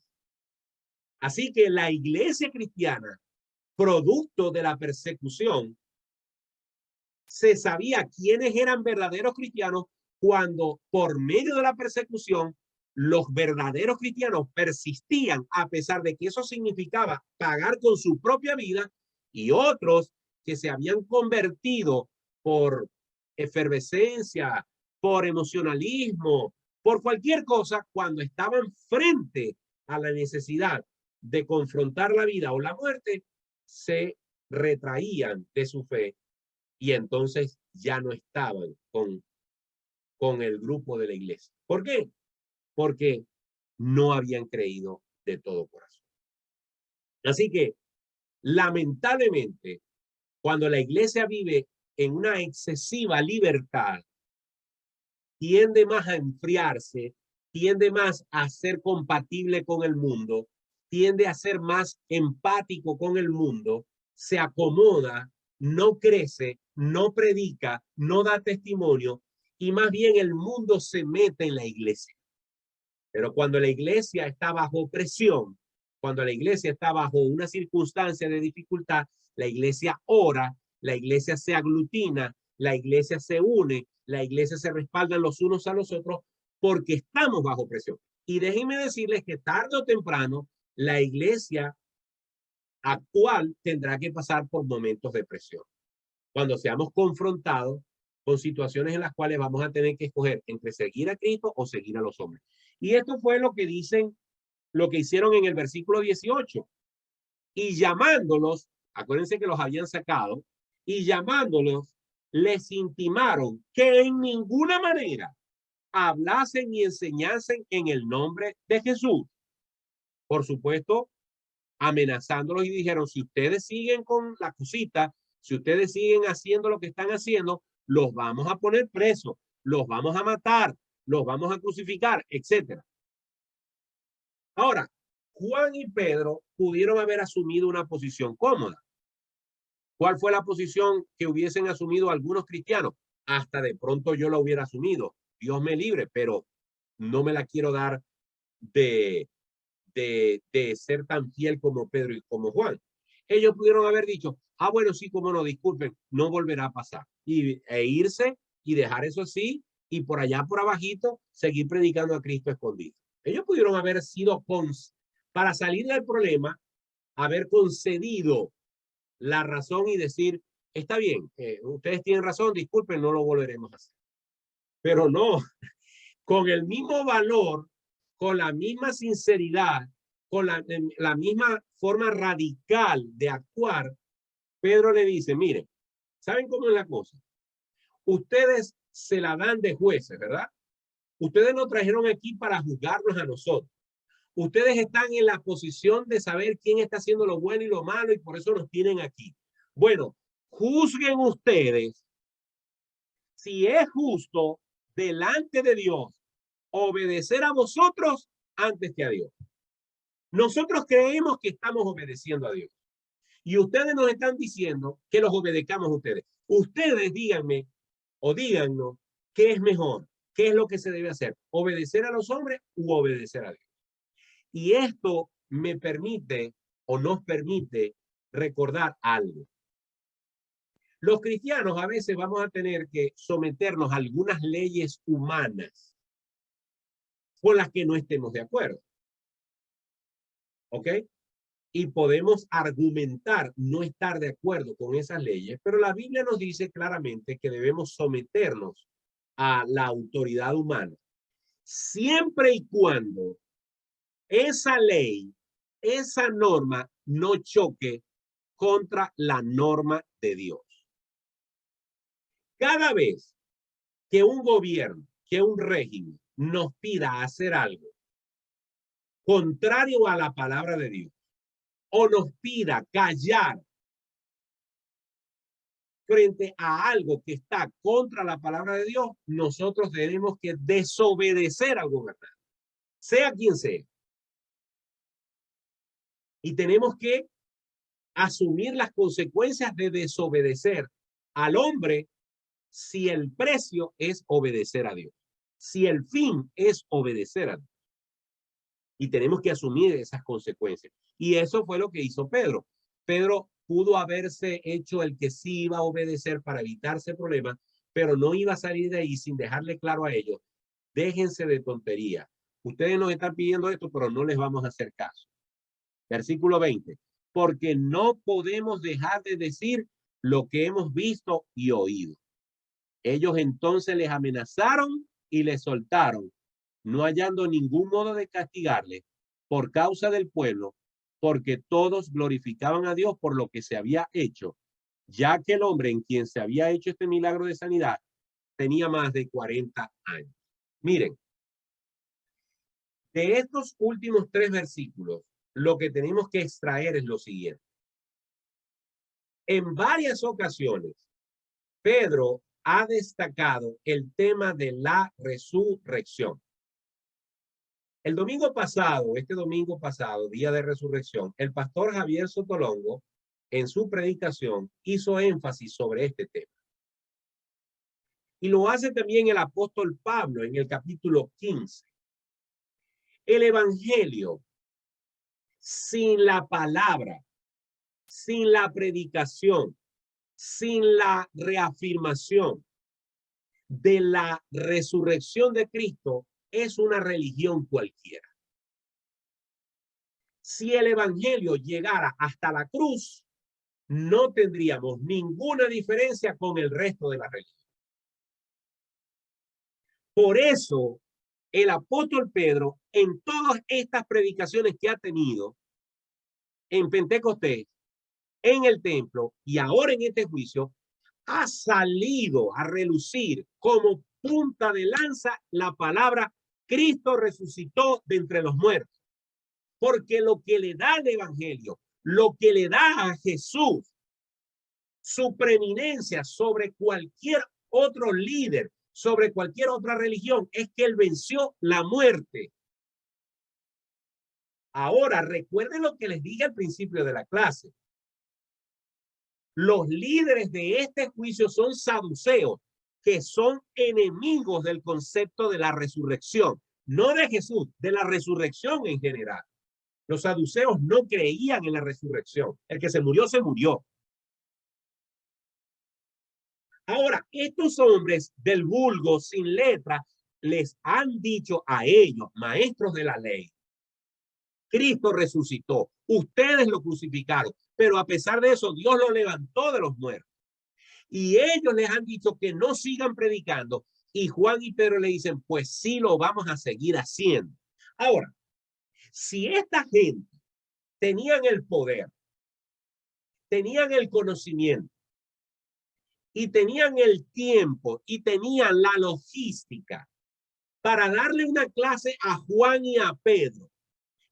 Así que la iglesia cristiana, producto de la persecución, se sabía quiénes eran verdaderos cristianos cuando por medio de la persecución los verdaderos cristianos persistían a pesar de que eso significaba pagar con su propia vida, y otros que se habían convertido por efervescencia, por emocionalismo, por cualquier cosa, cuando estaban frente a la necesidad de confrontar la vida o la muerte, se retraían de su fe y entonces ya no estaban con el grupo de la iglesia. ¿Por qué? Porque no habían creído de todo corazón. Así que, lamentablemente, cuando la iglesia vive en una excesiva libertad, tiende más a enfriarse, tiende más a ser compatible con el mundo, tiende a ser más empático con el mundo, se acomoda, no crece, no predica, no da testimonio, y más bien el mundo se mete en la iglesia. Pero cuando la iglesia está bajo presión, cuando la iglesia está bajo una circunstancia de dificultad, la iglesia ora, la iglesia se aglutina, la iglesia se une, la iglesia se respalda los unos a los otros porque estamos bajo presión. Y déjenme decirles que tarde o temprano la iglesia actual tendrá que pasar por momentos de presión. Cuando seamos confrontados con situaciones en las cuales vamos a tener que escoger entre seguir a Cristo o seguir a los hombres. Y esto fue lo que dicen, lo que hicieron en el versículo 18. Y llamándolos, acuérdense que los habían sacado, y llamándolos, les intimaron que en ninguna manera hablasen y enseñasen en el nombre de Jesús. Por supuesto, amenazándolos, y dijeron, si ustedes siguen con la cosita, si ustedes siguen haciendo lo que están haciendo, los vamos a poner presos, los vamos a matar, los vamos a crucificar, etc. Ahora, Juan y Pedro pudieron haber asumido una posición cómoda. ¿Cuál fue la posición que hubiesen asumido algunos cristianos? Hasta de pronto yo la hubiera asumido. Dios me libre, pero no me la quiero dar de ser tan fiel como Pedro y como Juan. Ellos pudieron haber dicho, ah, bueno, sí, como no, disculpen, no volverá a pasar. E irse y dejar eso así, y por allá, por abajito, seguir predicando a Cristo escondido. Ellos pudieron haber sido, para salir del problema, haber concedido la razón y decir, está bien, ustedes tienen razón, disculpen, no lo volveremos a hacer. Pero no, con el mismo valor, con la misma sinceridad, con la misma forma radical de actuar, Pedro le dice, miren, ¿saben cómo es la cosa? Ustedes se la dan de jueces, ¿verdad? Ustedes nos trajeron aquí para juzgarnos a nosotros. Ustedes están en la posición de saber quién está haciendo lo bueno y lo malo, y por eso nos tienen aquí. Bueno, juzguen ustedes si es justo delante de Dios obedecer a vosotros antes que a Dios. Nosotros creemos que estamos obedeciendo a Dios, y ustedes nos están diciendo que los obedezcamos a ustedes. Ustedes díganme o díganos qué es mejor, qué es lo que se debe hacer, obedecer a los hombres u obedecer a Dios. Y esto me permite o nos permite recordar algo. Los cristianos a veces vamos a tener que someternos a algunas leyes humanas con las que no estemos de acuerdo. ¿Ok? Y podemos argumentar no estar de acuerdo con esas leyes, pero la Biblia nos dice claramente que debemos someternos a la autoridad humana, siempre y cuando esa ley, esa norma no choque contra la norma de Dios. Cada vez que un gobierno, que un régimen nos pida hacer algo contrario a la palabra de Dios, o nos pida callar frente a algo que está contra la palabra de Dios, nosotros tenemos que desobedecer al gobernante, sea quien sea. Y tenemos que asumir las consecuencias de desobedecer al hombre si el precio es obedecer a Dios, si el fin es obedecer a Dios. y tenemos que asumir esas consecuencias. Y eso fue lo que hizo Pedro. Pedro pudo haberse hecho el que sí iba a obedecer para evitarse problemas, pero no iba a salir de ahí sin dejarle claro a ellos, déjense de tontería. Ustedes nos están pidiendo esto, pero no les vamos a hacer caso. Versículo 20. Porque no podemos dejar de decir lo que hemos visto y oído. Ellos entonces les amenazaron y les soltaron, no hallando ningún modo de castigarle por causa del pueblo, porque todos glorificaban a Dios por lo que se había hecho, ya que el hombre en quien se había hecho este milagro de sanidad tenía más de 40 años. Miren, de estos últimos 3 versículos, lo que tenemos que extraer es lo siguiente. En varias ocasiones, Pedro ha destacado el tema de la resurrección. El domingo pasado, este domingo pasado, día de resurrección, el pastor Javier Sotolongo, en su predicación, hizo énfasis sobre este tema. Y lo hace también el apóstol Pablo en el capítulo 15. El evangelio, sin la palabra, sin la predicación, sin la reafirmación de la resurrección de Cristo, es una religión cualquiera. Si el evangelio llegara hasta la cruz, no tendríamos ninguna diferencia con el resto de la religión. Por eso, el apóstol Pedro, en todas estas predicaciones que ha tenido en Pentecostés, en el templo y ahora en este juicio, ha salido a relucir como punta de lanza la palabra Cristo resucitó de entre los muertos. Porque lo que le da el evangelio, lo que le da a Jesús su preeminencia sobre cualquier otro líder, sobre cualquier otra religión, es que él venció la muerte. Ahora, recuerden lo que les dije al principio de la clase. Los líderes de este juicio son saduceos, que son enemigos del concepto de la resurrección, no de Jesús, de la resurrección en general. Los saduceos no creían en la resurrección. El que se murió, se murió. Ahora, estos hombres del vulgo sin letra les han dicho a ellos, maestros de la ley, Cristo resucitó, ustedes lo crucificaron, pero a pesar de eso, Dios lo levantó de los muertos. Y ellos les han dicho que no sigan predicando. Y Juan y Pedro le dicen, pues sí lo vamos a seguir haciendo. Ahora, si esta gente tenían el poder, tenían el conocimiento, y tenían el tiempo y tenían la logística para darle una clase a Juan y a Pedro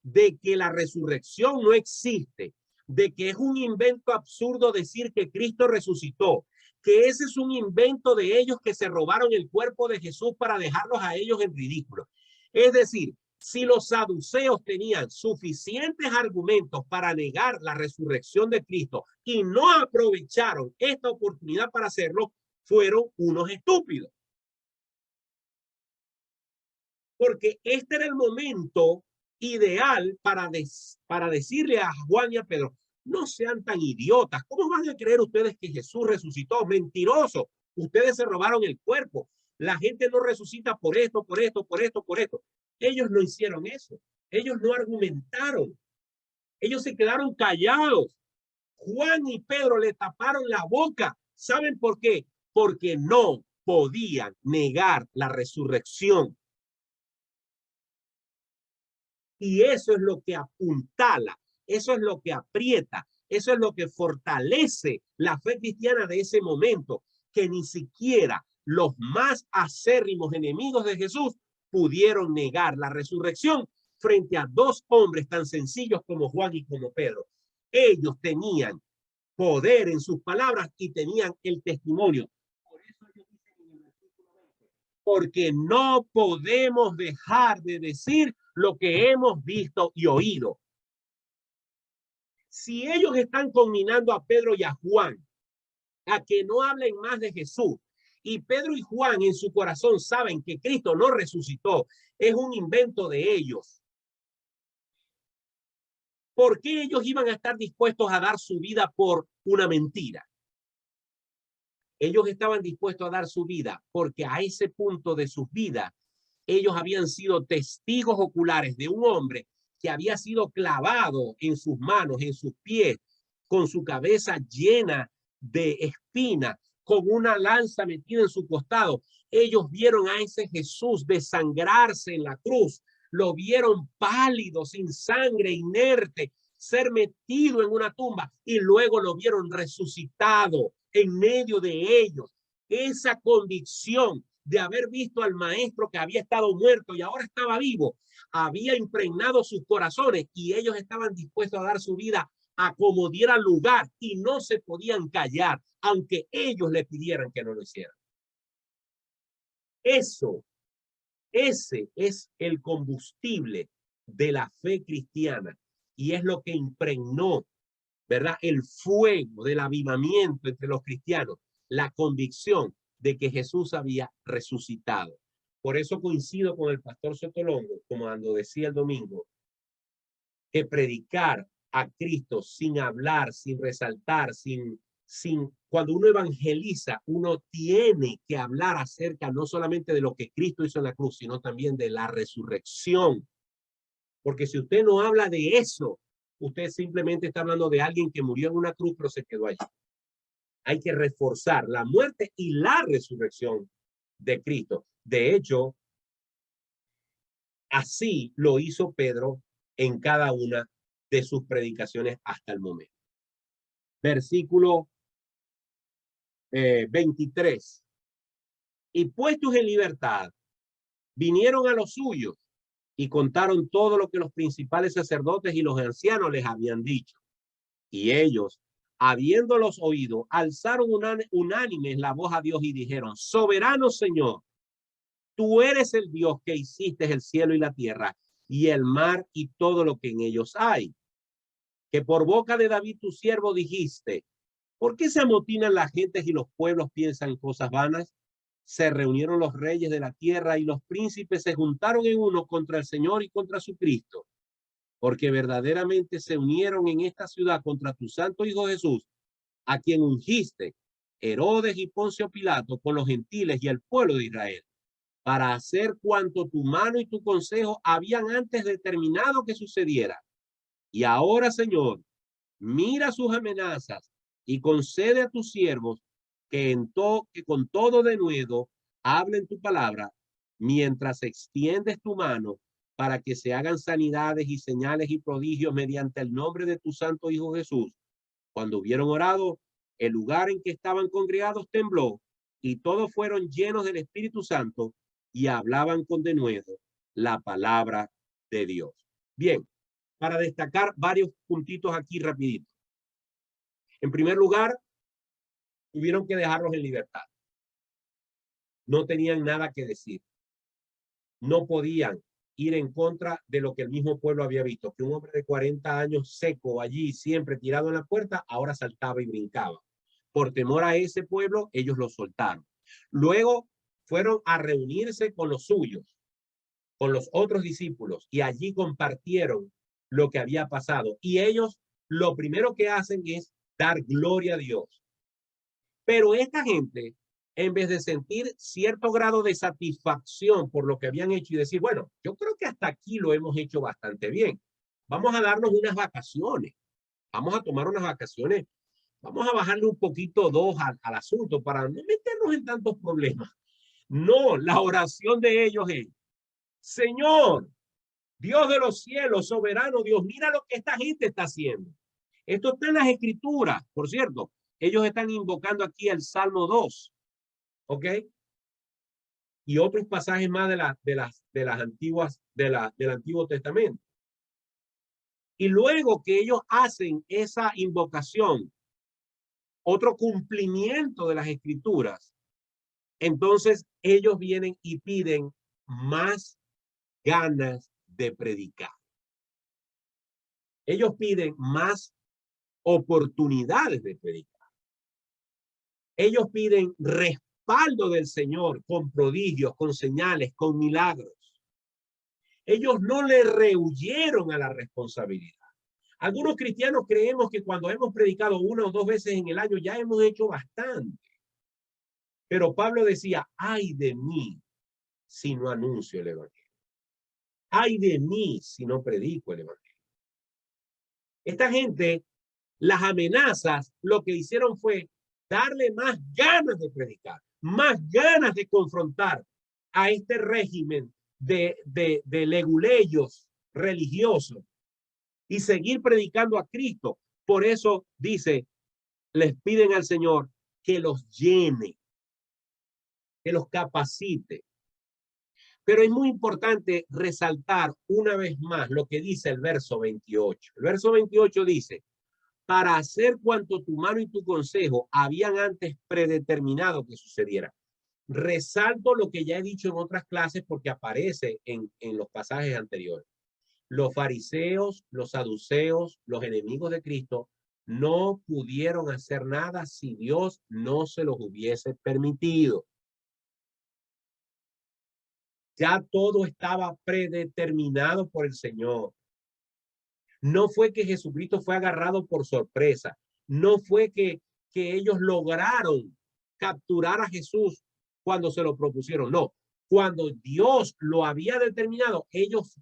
de que la resurrección no existe, de que es un invento absurdo decir que Cristo resucitó, que ese es un invento de ellos que se robaron el cuerpo de Jesús para dejarlos a ellos en ridículo. Es decir, si los saduceos tenían suficientes argumentos para negar la resurrección de Cristo y no aprovecharon esta oportunidad para hacerlo, fueron unos estúpidos. Porque este era el momento ideal para decirle a Juan y a Pedro, no sean tan idiotas. ¿Cómo van a creer ustedes que Jesús resucitó? Mentiroso. Ustedes se robaron el cuerpo. La gente no resucita por esto, por esto, por esto, por esto. Ellos no hicieron eso. Ellos no argumentaron. Ellos se quedaron callados. Juan y Pedro le taparon la boca. ¿Saben por qué? Porque no podían negar la resurrección. Y eso es lo que apuntala, eso es lo que aprieta, eso es lo que fortalece la fe cristiana de ese momento, que ni siquiera los más acérrimos enemigos de Jesús pudieron negar la resurrección frente a 2 hombres tan sencillos como Juan y como Pedro. Ellos tenían poder en sus palabras y tenían el testimonio. Por eso ellos dicen en el versículo 20, porque no podemos dejar de decir lo que hemos visto y oído. Si ellos están conminando a Pedro y a Juan a que no hablen más de Jesús, y Pedro y Juan en su corazón saben que Cristo no resucitó, es un invento de ellos. ¿Por qué ellos iban a estar dispuestos a dar su vida por una mentira? Ellos estaban dispuestos a dar su vida porque a ese punto de sus vidas, ellos habían sido testigos oculares de un hombre que había sido clavado en sus manos, en sus pies, con su cabeza llena de espinas, con una lanza metida en su costado. Ellos vieron a ese Jesús desangrarse en la cruz, lo vieron pálido, sin sangre, inerte, ser metido en una tumba y luego lo vieron resucitado en medio de ellos. Esa convicción de haber visto al maestro que había estado muerto y ahora estaba vivo, había impregnado sus corazones y ellos estaban dispuestos a dar su vida a como diera lugar y no se podían callar, aunque ellos le pidieran que no lo hicieran. Ese es el combustible de la fe cristiana y es lo que impregnó, ¿verdad?, el fuego del avivamiento entre los cristianos, la convicción de que Jesús había resucitado. Por eso coincido con el pastor Sotolongo, como cuando decía el domingo, que predicar a Cristo sin hablar, sin resaltar, cuando uno evangeliza, uno tiene que hablar acerca no solamente de lo que Cristo hizo en la cruz, sino también de la resurrección. Porque si usted no habla de eso, usted simplemente está hablando de alguien que murió en una cruz, pero se quedó allí. Hay que reforzar la muerte y la resurrección de Cristo. De hecho, así lo hizo Pedro en cada una de sus predicaciones hasta el momento. Versículo 23. Y puestos en libertad, vinieron a los suyos y contaron todo lo que los principales sacerdotes y los ancianos les habían dicho. Y ellos, habiéndolos oído, alzaron unánimes la voz a Dios y dijeron: soberano Señor, tú eres el Dios que hiciste el cielo y la tierra y el mar y todo lo que en ellos hay. Que por boca de David tu siervo dijiste: ¿por qué se amotinan las gentes y los pueblos piensan cosas vanas? Se reunieron los reyes de la tierra y los príncipes se juntaron en uno contra el Señor y contra su Cristo. Porque verdaderamente se unieron en esta ciudad contra tu santo Hijo Jesús, a quien ungiste, Herodes y Poncio Pilato, con los gentiles y el pueblo de Israel, para hacer cuanto tu mano y tu consejo habían antes determinado que sucediera. Y ahora, Señor, mira sus amenazas y concede a tus siervos que con todo denuedo hablen tu palabra, mientras extiendes tu mano para que se hagan sanidades y señales y prodigios mediante el nombre de tu santo Hijo Jesús. Cuando hubieron orado, el lugar en que estaban congregados tembló y todos fueron llenos del Espíritu Santo y hablaban con denuedo la palabra de Dios. Bien, para destacar varios puntitos aquí rapidito. En primer lugar, tuvieron que dejarlos en libertad. No tenían nada que decir. No podían ir en contra de lo que el mismo pueblo había visto, que un hombre de 40 años seco allí, siempre tirado en la puerta, ahora saltaba y brincaba. Por temor a ese pueblo, ellos lo soltaron. Luego fueron a reunirse con los suyos, con los otros discípulos, y allí compartieron lo que había pasado. Y ellos lo primero que hacen es dar gloria a Dios. Pero esta gente, en vez de sentir cierto grado de satisfacción por lo que habían hecho y decir, bueno, yo creo que hasta aquí lo hemos hecho bastante bien. Vamos a darnos unas vacaciones. Vamos a tomar unas vacaciones. Vamos a bajarle un poquito al asunto para no meternos en tantos problemas. No, la oración de ellos es: Señor, Dios de los cielos, soberano Dios, mira lo que esta gente está haciendo. Esto está en las escrituras, por cierto. Ellos están invocando aquí el Salmo 2, ¿ok? Y otros pasajes más del Antiguo Testamento. Y luego que ellos hacen esa invocación, otro cumplimiento de las escrituras, entonces ellos vienen y piden más ganas de predicar. Ellos piden más oportunidades de predicar. Ellos piden respaldo del Señor con prodigios, con señales, con milagros. Ellos no le rehuyeron a la responsabilidad. Algunos cristianos creemos que cuando hemos predicado una o dos veces en el año ya hemos hecho bastante. Pero Pablo decía, ay de mí si no anuncio el evangelio. Ay de mí si no predico el evangelio. Esta gente, las amenazas, lo que hicieron fue darle más ganas de predicar, más ganas de confrontar a este régimen de leguleyos religiosos y seguir predicando a Cristo. Por eso dice, les piden al Señor que los llene, que los capacite. Pero es muy importante resaltar una vez más lo que dice el verso 28. El verso 28 dice, para hacer cuanto tu mano y tu consejo habían antes predeterminado que sucediera. Resalto lo que ya he dicho en otras clases porque aparece en los pasajes anteriores. Los fariseos, los saduceos, los enemigos de Cristo no pudieron hacer nada si Dios no se los hubiese permitido. Ya todo estaba predeterminado por el Señor. No fue que Jesucristo fue agarrado por sorpresa. No fue que ellos lograron capturar a Jesús cuando se lo propusieron. No, cuando Dios lo había determinado, ellos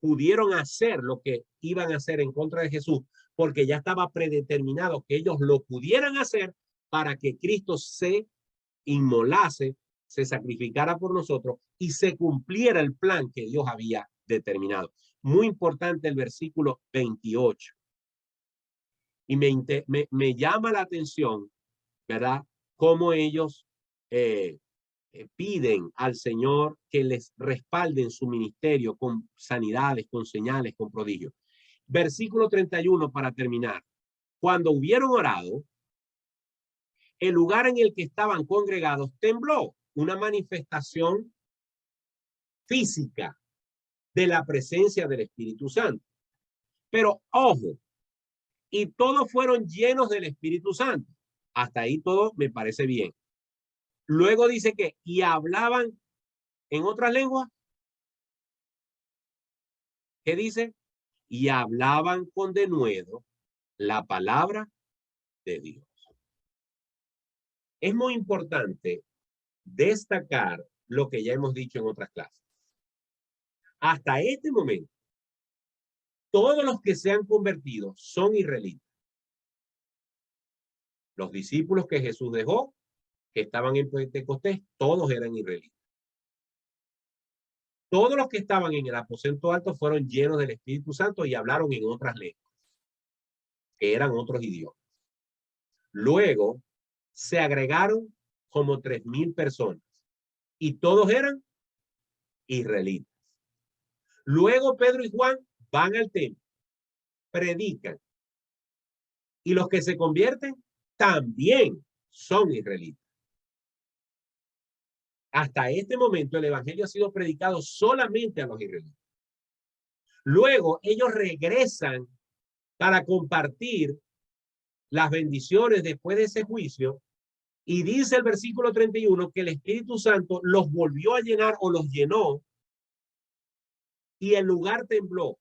pudieron hacer lo que iban a hacer en contra de Jesús, porque ya estaba predeterminado que ellos lo pudieran hacer para que Cristo se inmolase, se sacrificara por nosotros y se cumpliera el plan que Dios había determinado. Muy importante el versículo 28. Y me llama la atención, ¿verdad? Cómo ellos piden al Señor que les respalden su ministerio con sanidades, con señales, con prodigios. Versículo 31 para terminar. Cuando hubieron orado, el lugar en el que estaban congregados tembló, una manifestación física de la presencia del Espíritu Santo. Pero ojo, y todos fueron llenos del Espíritu Santo. Hasta ahí todo me parece bien. Luego dice que, y hablaban en otras lenguas. ¿Qué dice? Y hablaban con denuedo la palabra de Dios. Es muy importante destacar lo que ya hemos dicho en otras clases. Hasta este momento, todos los que se han convertido son israelitas. Los discípulos que Jesús dejó, que estaban en Pentecostés, todos eran israelitas. Todos los que estaban en el aposento alto fueron llenos del Espíritu Santo y hablaron en otras lenguas, que eran otros idiomas. Luego se agregaron como 3,000 personas y todos eran israelitas. Luego Pedro y Juan van al templo, predican y los que se convierten también son israelitas. Hasta este momento el evangelio ha sido predicado solamente a los israelitas. Luego ellos regresan para compartir las bendiciones después de ese juicio y dice el versículo 31 que el Espíritu Santo los volvió a llenar o los llenó y el lugar tembló.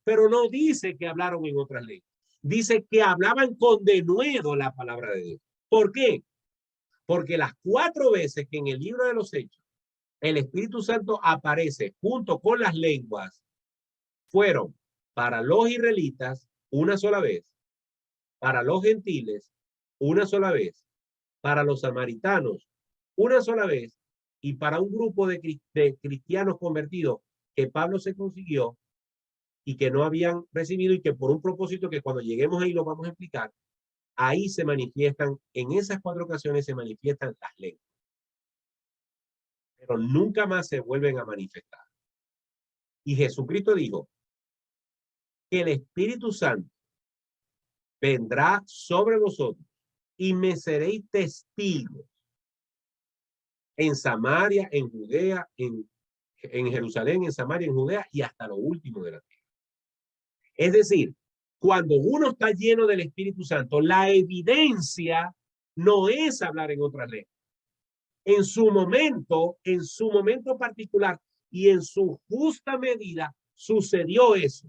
Pero no dice que hablaron en otras lenguas. Dice que hablaban con denuedo la palabra de Dios. ¿Por qué? Porque las 4 veces que en el libro de los Hechos el Espíritu Santo aparece junto con las lenguas fueron para los israelitas una sola vez, para los gentiles una sola vez, para los samaritanos una sola vez y para un grupo de cristianos convertidos que Pablo se consiguió y que no habían recibido y que por un propósito que cuando lleguemos ahí lo vamos a explicar, ahí se manifiestan, en esas 4 ocasiones se manifiestan las lenguas. Pero nunca más se vuelven a manifestar. Y Jesucristo dijo que el Espíritu Santo vendrá sobre vosotros y me seréis testigos en Samaria, en Judea, en Jerusalén, en Samaria, en Judea y hasta lo último de la tierra. Es decir, cuando uno está lleno del Espíritu Santo, la evidencia no es hablar en otras lenguas. En su momento particular y en su justa medida sucedió eso.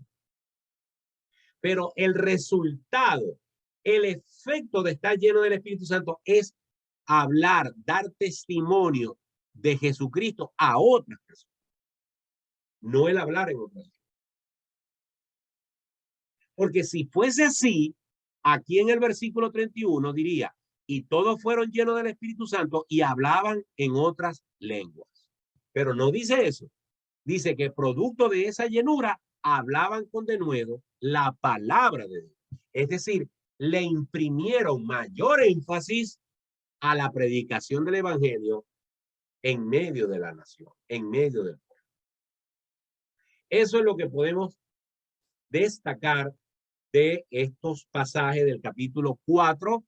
Pero el resultado, el efecto de estar lleno del Espíritu Santo es hablar, dar testimonio de Jesucristo a otras personas. No el hablar en otras. Porque si fuese así, aquí en el versículo 31 diría, y todos fueron llenos del Espíritu Santo y hablaban en otras lenguas. Pero no dice eso. Dice que producto de esa llenura hablaban con denuedo la palabra de Dios. Es decir, le imprimieron mayor énfasis a la predicación del evangelio en medio de la nación, en medio del pueblo. Eso es lo que podemos destacar de estos pasajes del capítulo 4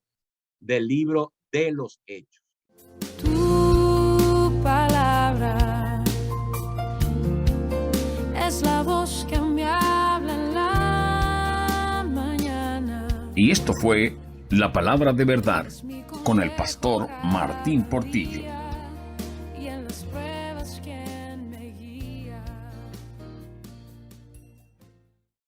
del libro de los Hechos. Tu palabra es la voz que me habla en la mañana. Y esto fue La Palabra de Verdad con el pastor Martín Portillo.